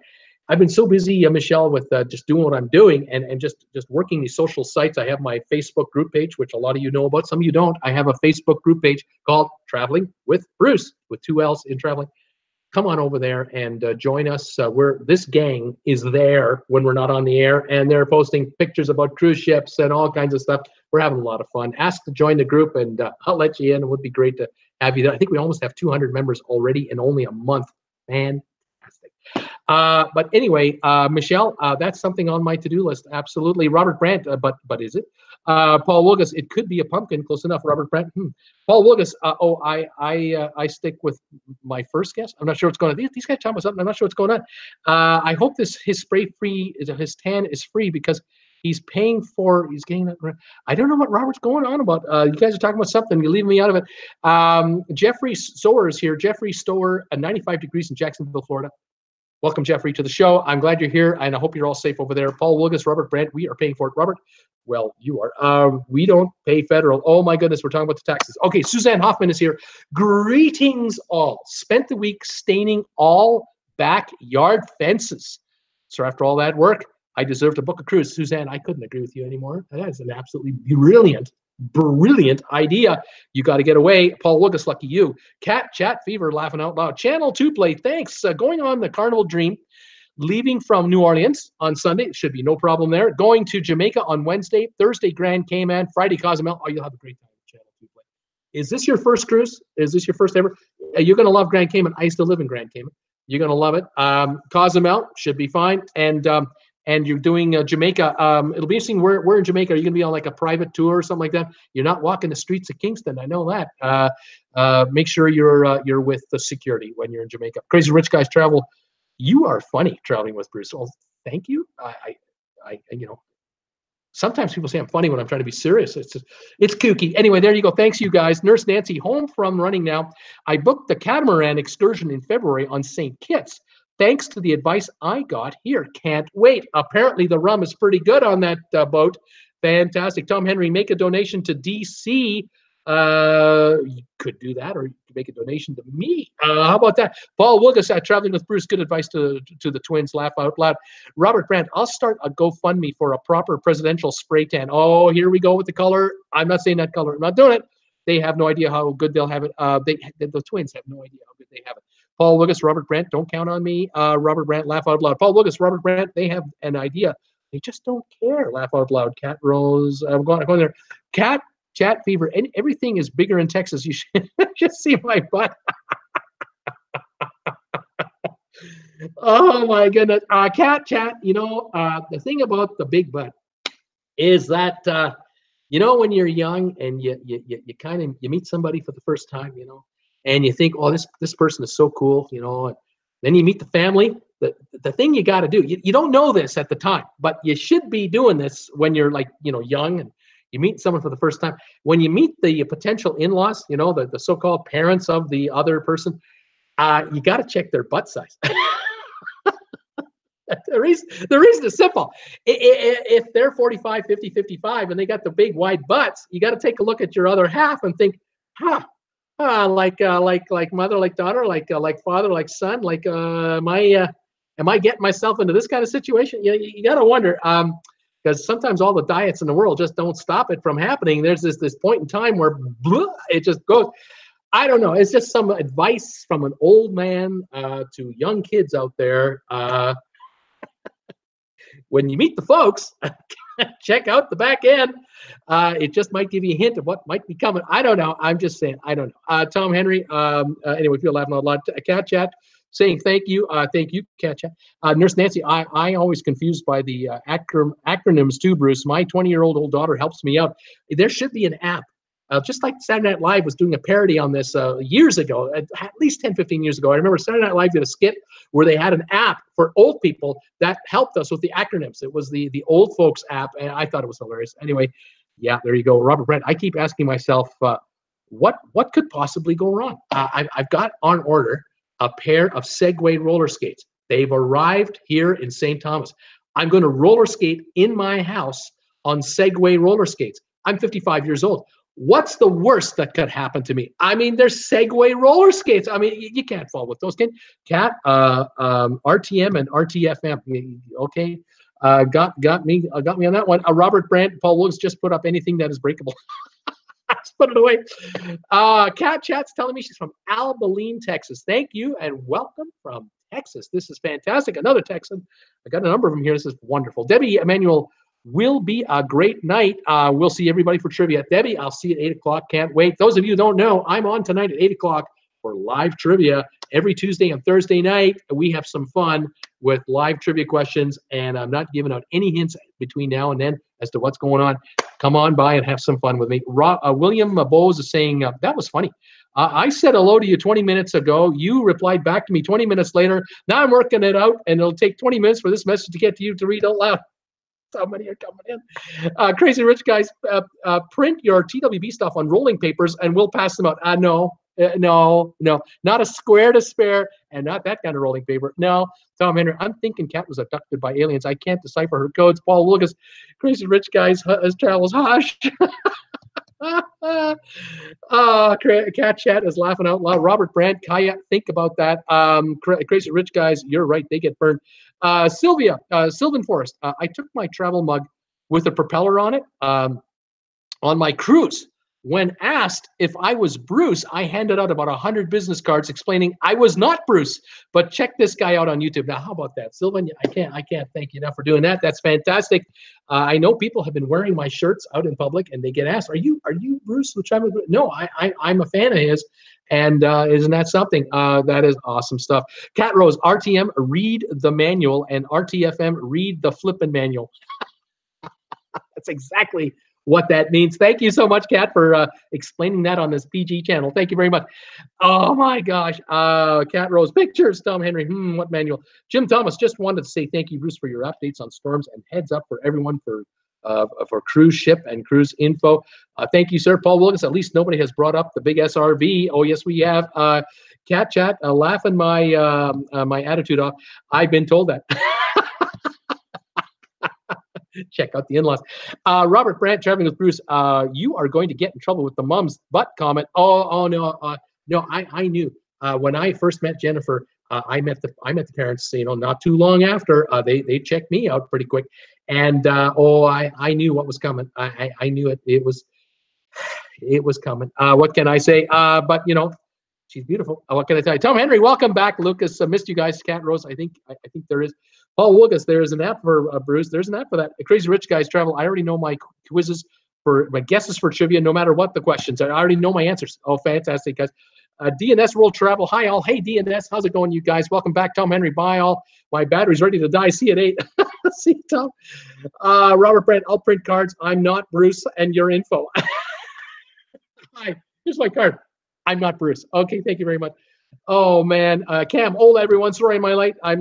I've been so busy, Michelle, with just doing what I'm doing and just working these social sites. I have my Facebook group page, which a lot of you know about. Some of you don't. I have a Facebook group page called Traveling with Bruce, with 2 L's in traveling. Come on over there and join us. This gang is there when we're not on the air, and they're posting pictures about cruise ships and all kinds of stuff. We're having a lot of fun. Ask to join the group, and I'll let you in. It would be great to have you there. I think we almost have 200 members already in only a month. Fantastic. But anyway, Michelle, that's something on my to-do list. Absolutely. Robert Brandt, but is it? Paul Wilgus, it could be a pumpkin. Close enough. Robert Brandt. Paul Wilgus, I stick with my first guess. I'm not sure what's going on. These guys talking about something. I'm not sure what's going on. I hope his tan is free because he's paying for, he's getting that. I don't know what Robert's going on about. You guys are talking about something. You're leaving me out of it. Jeffrey Stower is here. Jeffrey Stower, 95 degrees in Jacksonville, Florida. Welcome, Jeffrey, to the show. I'm glad you're here, and I hope you're all safe over there. Paul Wilgus, Robert Brandt, we are paying for it. Robert, well, you are. We don't pay federal. Oh, my goodness, we're talking about the taxes. Okay, Suzanne Hoffman is here. Greetings, all. Spent the week staining all backyard fences. So after all that work, I deserve to book a cruise. Suzanne, I couldn't agree with you anymore. That is an absolutely brilliant idea. You got to get away. Paul Wilgus, lucky you. Cat Chat Fever, laughing out loud. Channel 2 play, thanks. Going on the Carnival Dream, leaving from New Orleans on Sunday. Should be no problem there. Going to Jamaica on Wednesday. Thursday, Grand Cayman. Friday, Cozumel. Oh, you'll have a great time. Channel 2 play. Is this your first cruise? Is this your first ever? You're going to love Grand Cayman. I used to live in Grand Cayman. You're going to love it. Cozumel should be fine. And you're doing Jamaica. It'll be interesting. Where in Jamaica? Are you going to be on like a private tour or something like that? You're not walking the streets of Kingston. I know that. Make sure you're with the security when you're in Jamaica. Crazy Rich Guys Travel. You are funny traveling with Bruce. Well, thank you. I sometimes people say I'm funny when I'm trying to be serious. It's kooky. Anyway, there you go. Thanks, you guys. Nurse Nancy, home from running now. I booked the catamaran excursion in February on St. Kitts. Thanks to the advice I got here. Can't wait. Apparently, the rum is pretty good on that boat. Fantastic. Tom Henry, make a donation to DC. You could do that, or you could make a donation to me. How about that? Paul Wilgus, traveling with Bruce. Good advice to the twins. Laugh out loud. Robert Brandt, I'll start a GoFundMe for a proper presidential spray tan. Oh, here we go with the color. I'm not saying that color. I'm not doing it. They have no idea how good they'll have it. The twins have no idea how good they have it. Paul Wilgus, Robert Brandt, don't count on me. Robert Brandt, laugh out loud. Paul Wilgus, Robert Brandt, they have an idea. They just don't care. Laugh out loud. Cat Rose, I'm going there. Cat Chat Fever. Everything is bigger in Texas. You should just see my butt. Oh my goodness. Cat Chat. The thing about the big butt is that when you're young and you meet somebody for the first time, and you think, oh, this person is so cool, and then you meet the family. The thing you got to do, you don't know this at the time, but you should be doing this when you're young and you meet someone for the first time. When you meet the potential in-laws, the so-called parents of the other person, you got to check their butt size. The reason is simple. If they're 45, 50, 55, and they got the big wide butts, you got to take a look at your other half and think, like mother, like daughter, like father, like son, am I getting myself into this kind of situation? You got to wonder, because sometimes all the diets in the world just don't stop it from happening. There's this point in time where it just goes. I don't know. It's just some advice from an old man to young kids out there. When you meet the folks, check out the back end. It just might give you a hint of what might be coming. I don't know. I'm just saying. I don't know. Tom Henry. Anyway, if you're laughing out loud, Cat Chat saying thank you. Thank you, Cat Chat. Nurse Nancy, I always confused by the acronyms too, Bruce. My 20-year-old old daughter helps me out. There should be an app. Just like Saturday Night Live was doing a parody on this years ago, at least 10, 15 years ago. I remember Saturday Night Live did a skit where they had an app for old people that helped us with the acronyms. It was the old folks app, and I thought it was hilarious. Anyway, yeah, there you go. Robert Brent, I keep asking myself, what could possibly go wrong? I've got on order a pair of Segway roller skates. They've arrived here in St. Thomas. I'm going to roller skate in my house on Segway roller skates. I'm 55 years old. What's the worst that could happen to me? I mean, there's Segway roller skates. I mean, you can't fall with those. Cat, RTM and RTFM. Okay, got me on that one. Robert Brandt, Paul Williams just put up anything that is breakable. Let's put it away. Cat Chat's telling me she's from Abilene, Texas. Thank you and welcome from Texas. This is fantastic. Another Texan. I got a number of them here. This is wonderful. Debbie Emanuel. Will be a great night. We'll see everybody for trivia. Debbie, I'll see you at 8 o'clock. Can't wait. Those of you who don't know, I'm on tonight at 8 o'clock for live trivia. Every Tuesday and Thursday night, we have some fun with live trivia questions, and I'm not giving out any hints between now and then as to what's going on. Come on by and have some fun with me. William Bowes is saying, that was funny. I said hello to you 20 minutes ago. You replied back to me 20 minutes later. Now I'm working it out, and it'll take 20 minutes for this message to get to you to read out loud. How many are coming in? Crazy Rich Guys, print your TWB stuff on rolling papers and we'll pass them out. No, No, no, not a square to spare, and not that kind of rolling paper. No, Tom Henry, I'm thinking Kat was abducted by aliens. I can't decipher her codes. Paul Lucas, crazy rich guys travels hush. Cat Chat is laughing out loud. Robert Brandt, Kaya, think about that. Crazy rich guys, you're right, they get burned. Sylvia, Sylvan Forest, I took my travel mug with a propeller on it on my cruise. When asked if I was Bruce, I handed out about 100 business cards explaining I was not Bruce. But check this guy out on YouTube. Now, how about that, Sylvan? I can't thank you enough for doing that. That's fantastic. I know people have been wearing my shirts out in public, and they get asked, "Are you Bruce?" Which no, I'm a fan of his. And isn't that something? That is awesome stuff. Cat Rose, RTM, read the manual, and RTFM, read the flippin' manual. That's exactly what that means. Thank you so much, Kat, for explaining that on this PG channel. Thank you very much. Oh my gosh. Cat Rose, pictures, Tom Henry. What manual? Jim Thomas, just wanted to say thank you, Bruce, for your updates on storms, and heads up for everyone for cruise ship and cruise info. Thank you, sir. Paul Wilkins, at least nobody has brought up the big SRV. Oh, yes, we have. Cat Chat, laughing my my attitude off. I've been told that. Check out the in-laws. Robert Brandt, traveling with Bruce. You are going to get in trouble with the mom's butt comment. Oh no, no. I knew when I first met Jennifer. I met the parents. Not too long after. They checked me out pretty quick, and I knew what was coming. I knew it. It was coming. What can I say? But she's beautiful. What can I tell you? Tom Henry, welcome back. Lucas, missed you guys. Cat Rose, I think there is. Paul Lucas, there is an app for Bruce. There's an app for that. Crazy Rich Guys Travel. I already know my quizzes for my guesses for trivia, no matter what the questions. I already know my answers. Oh, fantastic, guys. DNS World Travel. Hi, all. Hey, DNS. How's it going, you guys? Welcome back. Tom Henry. Bye, all. My battery's ready to die. See you at 8. See you, Tom. Robert Brandt. I'll print cards. I'm not Bruce, and your info. Hi. Here's my card. I'm not Bruce. Okay, thank you very much. Oh, man. Cam, old everyone. Sorry, I'm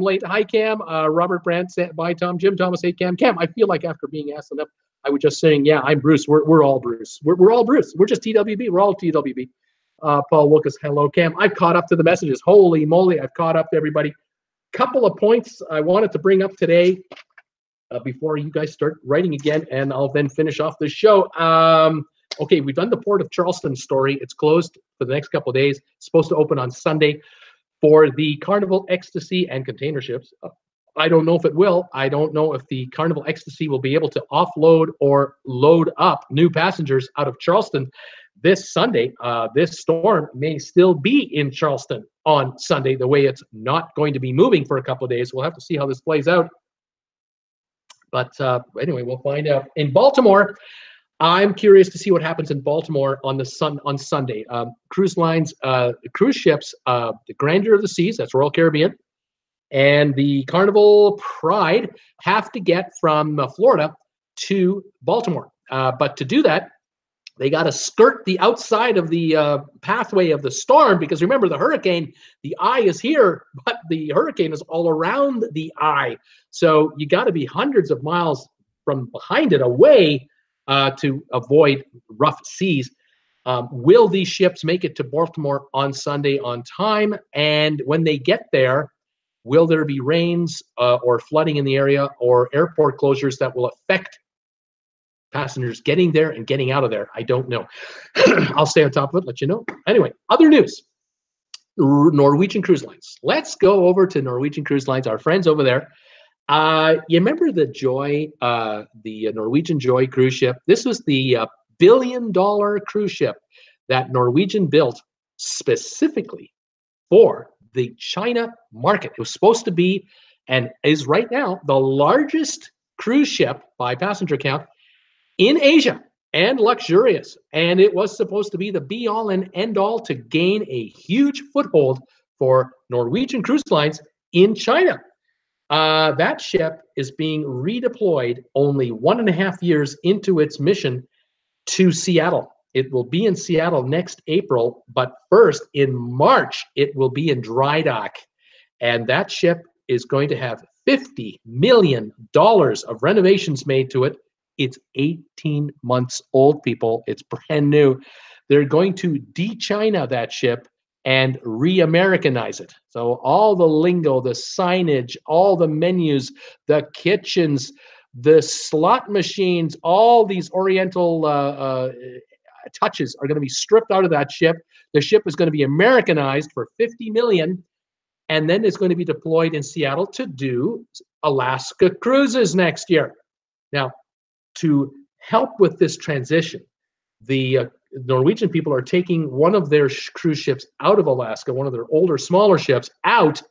late. Hi, Cam. Robert Brandt. Bye, Tom. Jim Thomas. Hey, Cam. Cam, I feel like after being asked enough, I was just saying, yeah, I'm Bruce. We're all Bruce. We're all Bruce. We're just TWB. We're all TWB. Paul Lucas. Hello, Cam. I've caught up to the messages. Holy moly. I've caught up to everybody. Couple of points I wanted to bring up today before you guys start writing again, and I'll then finish off the show. Okay, we've done the Port of Charleston story. It's closed for the next couple of days. It's supposed to open on Sunday for the Carnival Ecstasy and container ships. I don't know if it will. I don't know if the Carnival Ecstasy will be able to offload or load up new passengers out of Charleston this Sunday. This storm may still be in Charleston on Sunday, the way it's not going to be moving for a couple of days. We'll have to see how this plays out. But anyway, we'll find out. In Baltimore, I'm curious to see what happens in Baltimore on Sunday. Cruise lines, cruise ships, the Grandeur of the Seas, that's Royal Caribbean, and the Carnival Pride have to get from Florida to Baltimore. But to do that, they got to skirt the outside of the pathway of the storm, because remember, the hurricane, the eye is here, but the hurricane is all around the eye. So you got to be hundreds of miles from behind it away to avoid rough seas. Will these ships make it to Baltimore on Sunday on time? And when they get there, will there be rains or flooding in the area, or airport closures that will affect passengers getting there and getting out of there? I don't know. I'll stay on top of it, let you know. Anyway, other news. Norwegian Cruise Lines. Let's go over to Norwegian Cruise Lines, our friends over there. You remember the Joy, the Norwegian Joy cruise ship? This was the billion-dollar cruise ship that Norwegian built specifically for the China market. It was supposed to be, and is right now, the largest cruise ship by passenger count in Asia, and luxurious. And it was supposed to be the be-all and end-all to gain a huge foothold for Norwegian Cruise Lines in China. That ship is being redeployed only 1.5 years into its mission to Seattle. It will be in Seattle next April, but first in March, it will be in dry dock. And that ship is going to have $50 million of renovations made to it It's 18 months old, people. It's brand new. They're going to de-China that ship and re-Americanize it. So all the lingo, the signage, all the menus, the kitchens, the slot machines, all these Oriental touches are going to be stripped out of that ship. The ship is going to be Americanized for $50 million, and then it's going to be deployed in Seattle to do Alaska cruises next year. Now, to help with this transition, the Norwegian people are taking one of their cruise ships out of Alaska, one of their older, smaller ships, out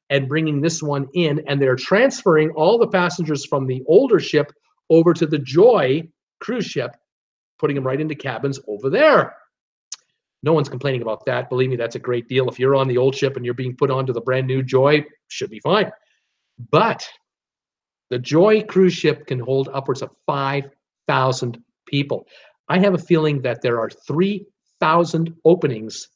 and bringing this one in, and they're transferring all the passengers from the older ship over to the Joy cruise ship, putting them right into cabins over there. No one's complaining about that. Believe me, that's a great deal. If you're on the old ship and you're being put onto the brand new Joy, should be fine. But the Joy cruise ship can hold upwards of 5,000 people. I have a feeling that there are 3,000 openings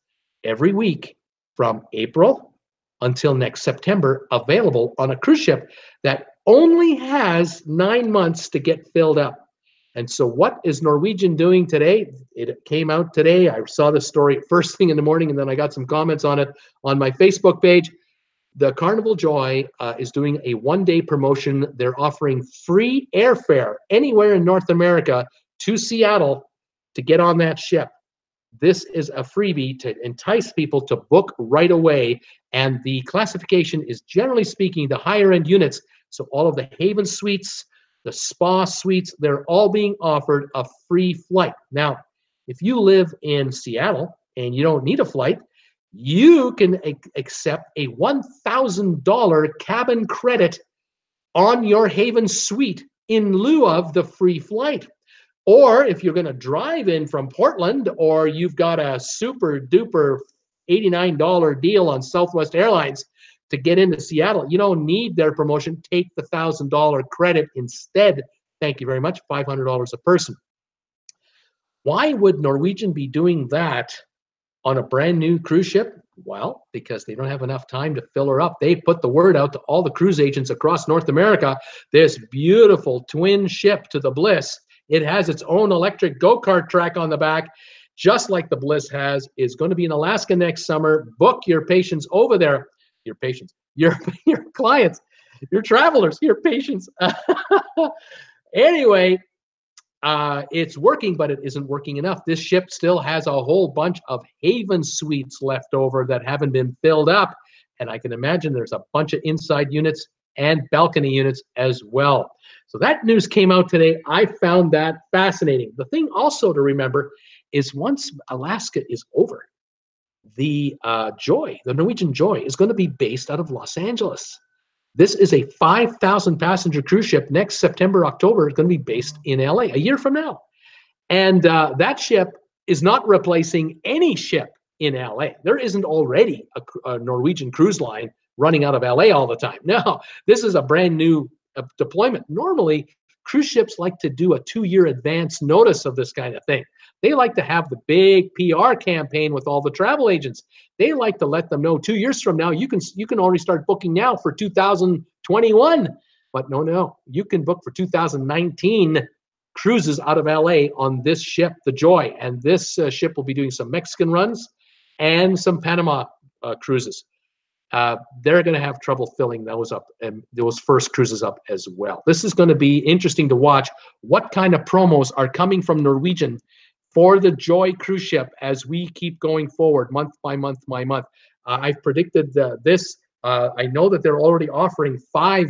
every week from April until next September available on a cruise ship that only has 9 months to get filled up. And so what is Norwegian doing today? It came out today. I saw the story first thing in the morning, and then I got some comments on it on my Facebook page. The Carnival Joy is doing a one-day promotion. They're offering free airfare anywhere in North America to Seattle to get on that ship. This is a freebie to entice people to book right away, and the classification is, generally speaking, the higher-end units. So all of the Haven suites, the spa suites, they're all being offered a free flight. Now, if you live in Seattle and you don't need a flight, you can accept a $1,000 cabin credit on your Haven suite in lieu of the free flight. Or if you're going to drive in from Portland, or you've got a super duper $89 deal on Southwest Airlines to get into Seattle, you don't need their promotion. Take the $1,000 credit instead. Thank you very much. $500 a person. Why would Norwegian be doing that on a brand new cruise ship? Well, because they don't have enough time to fill her up. They put the word out to all the cruise agents across North America. This beautiful twin ship to the Bliss, it has its own electric go-kart track on the back, just like the Bliss has, is going to be in Alaska next summer. Book your patients over there. Your patients, your clients, your travelers, your patients. Anyway, it's working, but it isn't working enough. This ship still has a whole bunch of Haven suites left over that haven't been filled up. And I can imagine there's a bunch of inside units and balcony units as well. So that news came out today. I found that fascinating. The thing also to remember is once Alaska is over, the Joy, the Norwegian Joy, is going to be based out of Los Angeles. This is a 5,000 passenger cruise ship. Next September, October, it's going to be based in LA a year from now. And that ship is not replacing any ship in LA. There isn't already a Norwegian cruise line running out of LA all the time. No, this is a brand new deployment. Normally, cruise ships like to do a 2-year advance notice of this kind of thing. They like to have the big PR campaign with all the travel agents. They like to let them know 2 years from now, you can already start booking now for 2021. But no, you can book for 2019 cruises out of LA on this ship, the Joy. And this ship will be doing some Mexican runs and some Panama cruises. They're going to have trouble filling those up and those first cruises up as well. This is going to be interesting to watch what kind of promos are coming from Norwegian for the Joy cruise ship as we keep going forward month by month by month. I've predicted this. I know that they're already offering five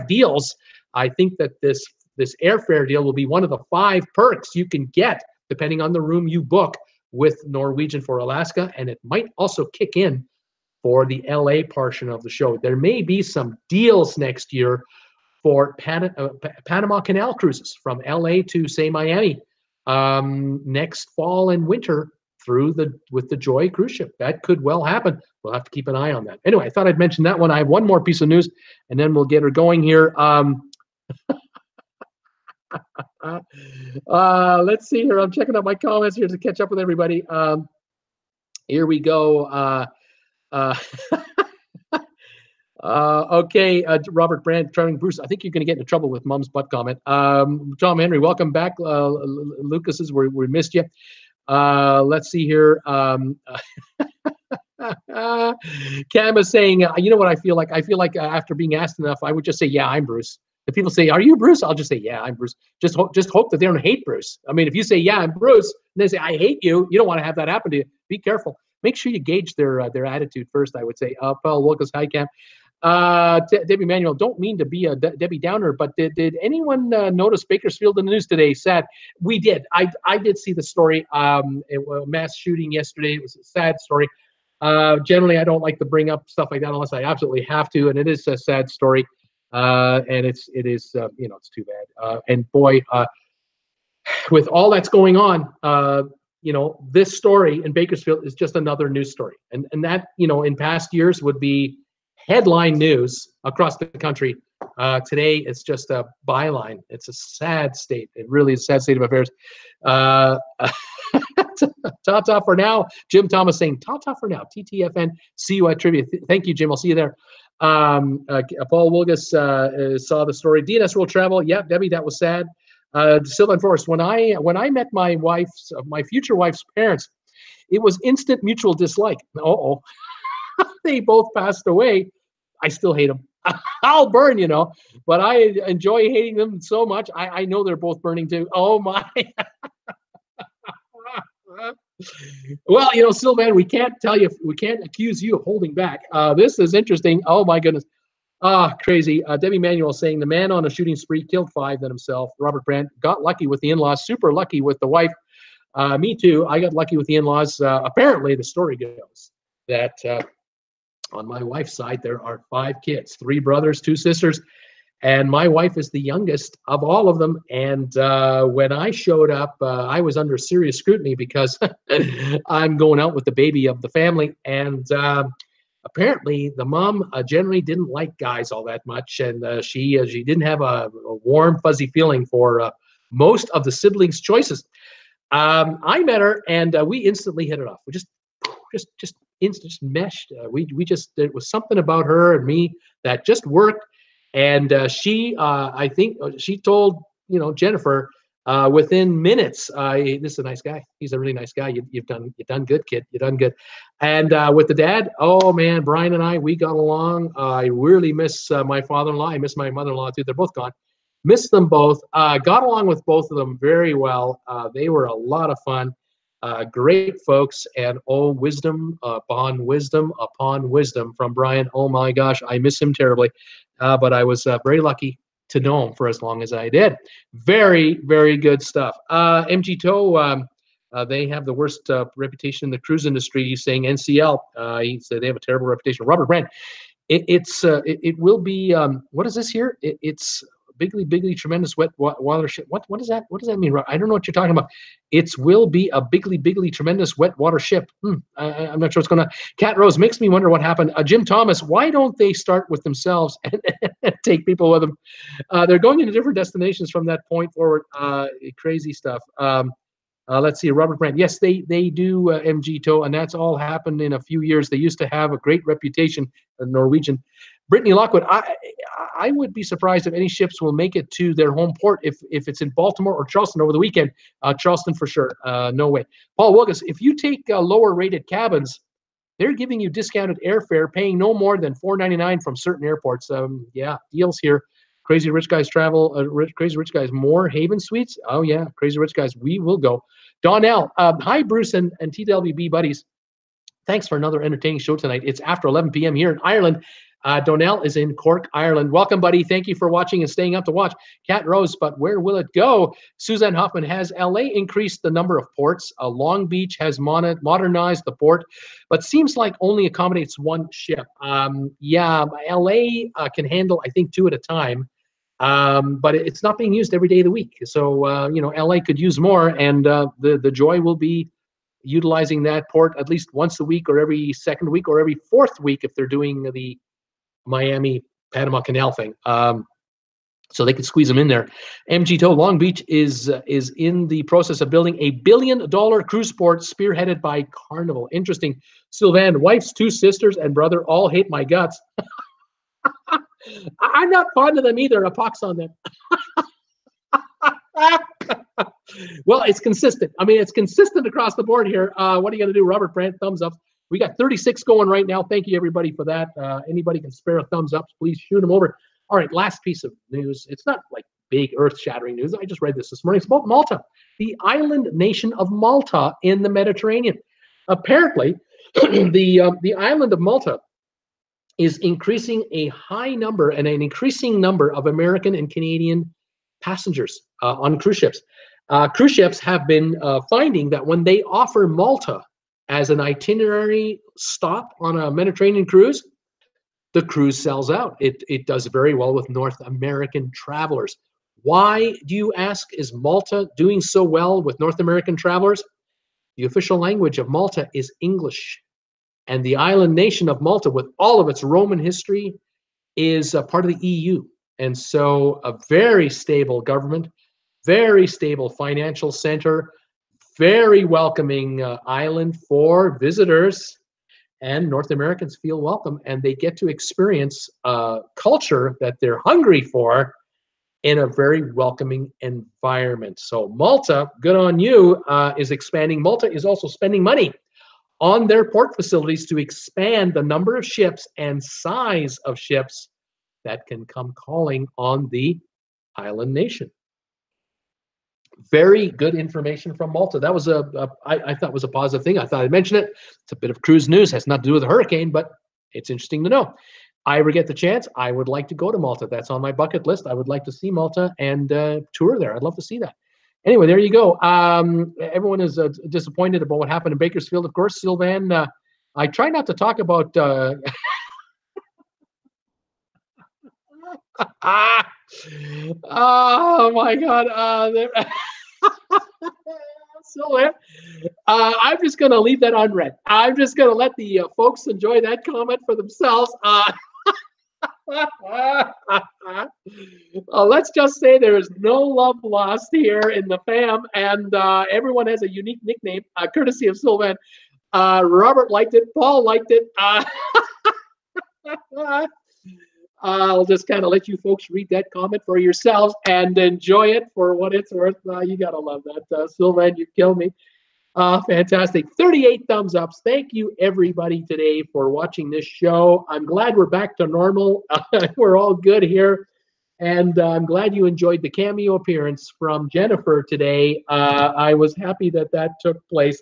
deals. I think that this airfare deal will be one of the 5 perks you can get depending on the room you book with Norwegian for Alaska, and it might also kick in for the LA portion of the show. There may be some deals next year for Panama Canal cruises from LA to, say, Miami next fall and winter with the Joy cruise ship. That could well happen. We'll have to keep an eye on that. Anyway, I thought I'd mention that one. I have one more piece of news, and then we'll get her going here. Let's see here. I'm checking out my comments here to catch up with everybody. Here we go. Okay, Robert Brandt, Charming Bruce. I think you're going to get into trouble with Mom's butt comment. Tom Henry, welcome back. Lucas's, we missed you. Let's see here. Cam is saying, you know what I feel like? I feel like after being asked enough, I would just say, yeah, I'm Bruce. If people say, are you Bruce? I'll just say, yeah, I'm Bruce. Just hope that they don't hate Bruce. I mean, if you say, yeah, I'm Bruce, and they say, I hate you, you don't want to have that happen to you. Be careful. Make sure you gauge their attitude first, I would say. Paul Wilkes, hi, Cam. Debbie Manuel, don't mean to be a Debbie Downer, but did anyone notice Bakersfield in the news today? Sad. We did. I did see the story. Mass shooting yesterday. It was a sad story. Generally, I don't like to bring up stuff like that unless I absolutely have to, and it is a sad story. And it is it's too bad. And boy, with all that's going on, this story in Bakersfield is just another news story, and that in past years would be headline news across the country. Today, it's just a byline. It's a sad state. It really is a sad state of affairs. Ta-ta for now. Jim Thomas saying, ta-ta for now. TTFN. See you at trivia. Thank you, Jim. I'll see you there. Paul Wilgus saw the story. DNS World Travel. Yeah, Debbie, that was sad. Sylvan Forrest. When I met my future wife's parents, it was instant mutual dislike. Uh-oh. They both passed away. I still hate them. I'll burn, but I enjoy hating them so much. I know they're both burning too. Oh my. Well, Sylvan, we can't accuse you of holding back. This is interesting. Oh my goodness. Crazy. Debbie Manuel saying the man on a shooting spree killed 5 then himself. Robert Brandt got lucky with the in-laws, super lucky with the wife. Me too. I got lucky with the in-laws. Apparently the story goes that on my wife's side, there are 5 kids, 3 brothers, 2 sisters, and my wife is the youngest of all of them. And when I showed up, I was under serious scrutiny because I'm going out with the baby of the family. And apparently the mom generally didn't like guys all that much. And she didn't have a warm, fuzzy feeling for most of the siblings' choices. I met her and we instantly hit it off. We just meshed. There was something about her and me that just worked. And I think she told, Jennifer, within minutes, this is a nice guy. He's a really nice guy. You've done good, kid. You've done good. And with the dad, oh man, Brian and I, we got along. I really miss my father-in-law. I miss my mother-in-law too. They're both gone. Miss them both. Got along with both of them very well. They were a lot of fun. Great folks, and wisdom upon wisdom from Brian. Oh my gosh, I miss him terribly, but I was very lucky to know him for as long as I did. Very, very good stuff. MG Tow, they have the worst reputation in the cruise industry. He's saying NCL. He said they have a terrible reputation. Robert Brandt, it will be. What is this here? It's bigly, tremendous wet watership. What does that mean? I don't know what you're talking about. It will be a bigly, tremendous wet water ship. I'm not sure what's going on. Cat Rose makes me wonder what happened. Jim Thomas, why don't they start with themselves and take people with them? They're going into different destinations from that point forward. Crazy stuff. Let's see, Robert Brandt. Yes, they do, MG Tow, and that's all happened in a few years. They used to have a great reputation, Norwegian. Brittany Lockwood, I would be surprised if any ships will make it to their home port if it's in Baltimore or Charleston over the weekend. Charleston for sure. No way. Paul Wilgus, if you take lower rated cabins, they're giving you discounted airfare, paying no more than $4.99 from certain airports. Yeah, deals here. Crazy Rich Guys Travel, Crazy Rich Guys more Haven Suites. Oh yeah, Crazy Rich Guys, we will go. Donnell, hi Bruce and TWB buddies. Thanks for another entertaining show tonight. It's after 11 p.m. here in Ireland. Donnell is in Cork, Ireland. Welcome, buddy. Thank you for watching and staying up to watch. Cat Rose, but where will it go? Suzanne Hoffman, has LA increased the number of ports? Long Beach has modernized the port, but seems like only accommodates 1 ship. Yeah, LA can handle, I think, 2 at a time, but it's not being used every day of the week. So, LA could use more, and the joy will be utilizing that port at least once a week or every second week or every 4th week if they're doing the Miami Panama Canal thing. So they could squeeze them in there. MG Tow, Long Beach is in the process of building a $1 billion cruise port spearheaded by Carnival. Interesting. Sylvan, wife's 2 sisters and brother all hate my guts. I'm not fond of them either. A pox on them. Well, it's consistent. I mean, it's consistent across the board here. What are you going to do, Robert Brandt? Thumbs up. We got 36 going right now. Thank you, everybody, for that. Anybody can spare a thumbs up, please shoot them over. All right, last piece of news. It's not like big earth-shattering news. I just read this morning. It's about Malta, the island nation of Malta in the Mediterranean. Apparently, the island of Malta is increasing a high number and an increasing number of American and Canadian passengers on cruise ships. Cruise ships have been finding that when they offer Malta as an itinerary stop on a Mediterranean cruise, the cruise sells out. It does very well with North American travelers. Why, do you ask, is Malta doing so well with North American travelers? The official language of Malta is English. And the island nation of Malta, with all of its Roman history, is a part of the EU. And so a very stable government, very stable financial center, very welcoming island for visitors, and North Americans feel welcome, and they get to experience culture that they're hungry for in a very welcoming environment. So Malta, good on you, is expanding. Malta is also spending money on their port facilities to expand the number of ships and size of ships that can come calling on the island nation. Very good information from Malta. That was I thought was a positive thing. I thought I'd mention it. It's a bit of cruise news. Has nothing to do with a hurricane, but it's interesting to know. I ever get the chance, I would like to go to Malta. That's on my bucket list. I would like to see Malta and tour there. I'd love to see that. Anyway, there you go. Everyone is disappointed about what happened in Bakersfield, of course. Sylvan, I try not to talk about oh my God. Sylvan, I'm just going to leave that unread. I'm just going to let the folks enjoy that comment for themselves. Let's just say there is no love lost here in the fam, and everyone has a unique nickname, courtesy of Sylvan. Robert liked it. Paul liked it. I'll just kind of let you folks read that comment for yourselves and enjoy it for what it's worth. You got to love that. Sylvan, you killed me. Fantastic. 38 thumbs ups. Thank you, everybody, today for watching this show. I'm glad we're back to normal. We're all good here. And I'm glad you enjoyed the cameo appearance from Jennifer today. I was happy that that took place.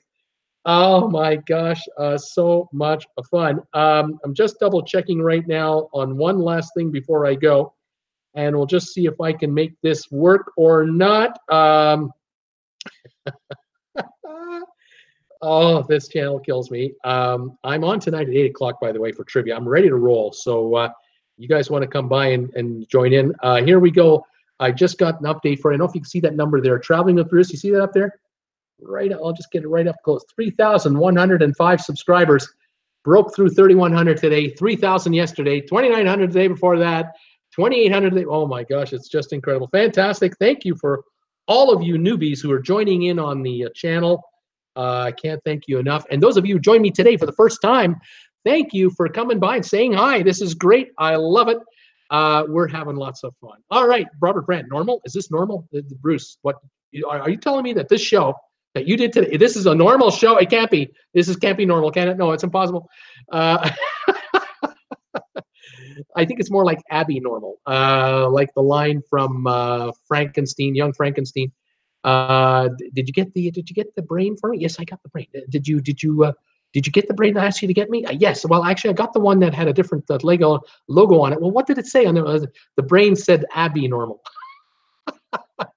Oh my gosh, so much fun. I'm just double checking right now on one last thing before I go, and we'll just see if I can make this work or not. Oh, this channel kills me. I'm on tonight at 8 o'clock, by the way, for trivia. I'm ready to roll, so you guys want to come by and join in. Here we go. I just got an update for, I don't know if you can see that number there. Traveling with Bruce, you see that up there? Right, I'll just get it right up close. 3,105 subscribers. Broke through 3,100 today, 3,000 yesterday, 2,900 the day before that, 2,800 today. Oh my gosh, it's just incredible. Fantastic. Thank you for all of you newbies who are joining in on the channel. I can't thank you enough. And those of you who joined me today for the first time, thank you for coming by and saying hi. This is great. I love it. We're having lots of fun. All right, Robert Brandt, normal? Is this normal? Bruce, what are you telling me that this show that you did today, this is a normal show? It can't be. Can't be normal, can it? No, it's impossible. I think it's more like Abby normal, like the line from Frankenstein, Young Frankenstein. Did you get the brain for me? Yes, I got the brain. Did you get the brain I asked you to get me? Yes. Well, actually, I got the one that had a different Lego logo on it. Well, what did it say on it? The brain said Abby normal.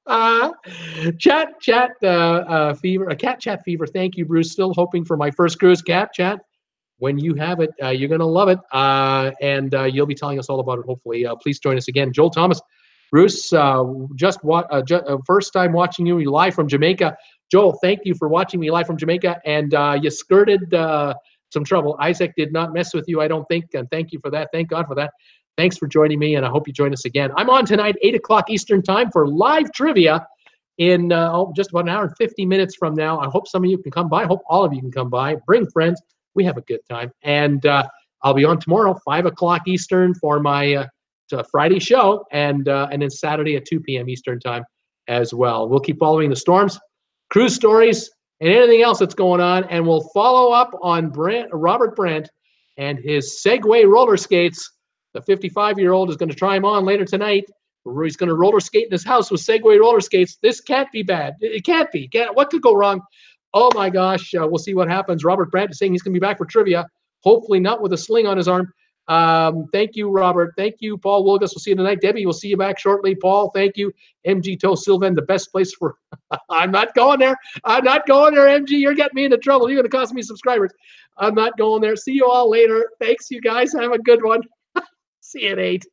Cat chat fever. Thank you, Bruce. Still hoping for my first cruise. Cat chat. When you have it, you're gonna love it, and you'll be telling us all about it. Hopefully, please join us again. Joel Thomas, Bruce, first time watching you live from Jamaica. Joel, thank you for watching me live from Jamaica, and you skirted some trouble. Isaac did not mess with you, I don't think, and thank you for that. Thank God for that. Thanks for joining me, and I hope you join us again. I'm on tonight, 8 o'clock Eastern time for live trivia in just about an hour and 50 minutes from now. I hope some of you can come by. I hope all of you can come by. Bring friends. We have a good time. And I'll be on tomorrow, 5 o'clock Eastern for my Friday show, and then Saturday at 2 p.m. Eastern time as well. We'll keep following the storms, cruise stories, and anything else that's going on, and we'll follow up on Robert Brandt and his Segway roller skates. The 55-year-old is going to try them on later tonight. He's going to roller skate in his house with Segway roller skates. This can't be bad. It can't be. What could go wrong? Oh, my gosh. We'll see what happens. Robert Brandt is saying he's going to be back for trivia, hopefully not with a sling on his arm. Thank you, Robert. Thank you, Paul Wilgus. We'll see you tonight. Debbie, we'll see you back shortly. Paul, thank you. MG Toe Sylvan, the best place for I'm not going there. I'm not going there, MG. You're getting me into trouble. You're going to cost me subscribers. I'm not going there. See you all later. Thanks, you guys. Have a good one. See you at 8.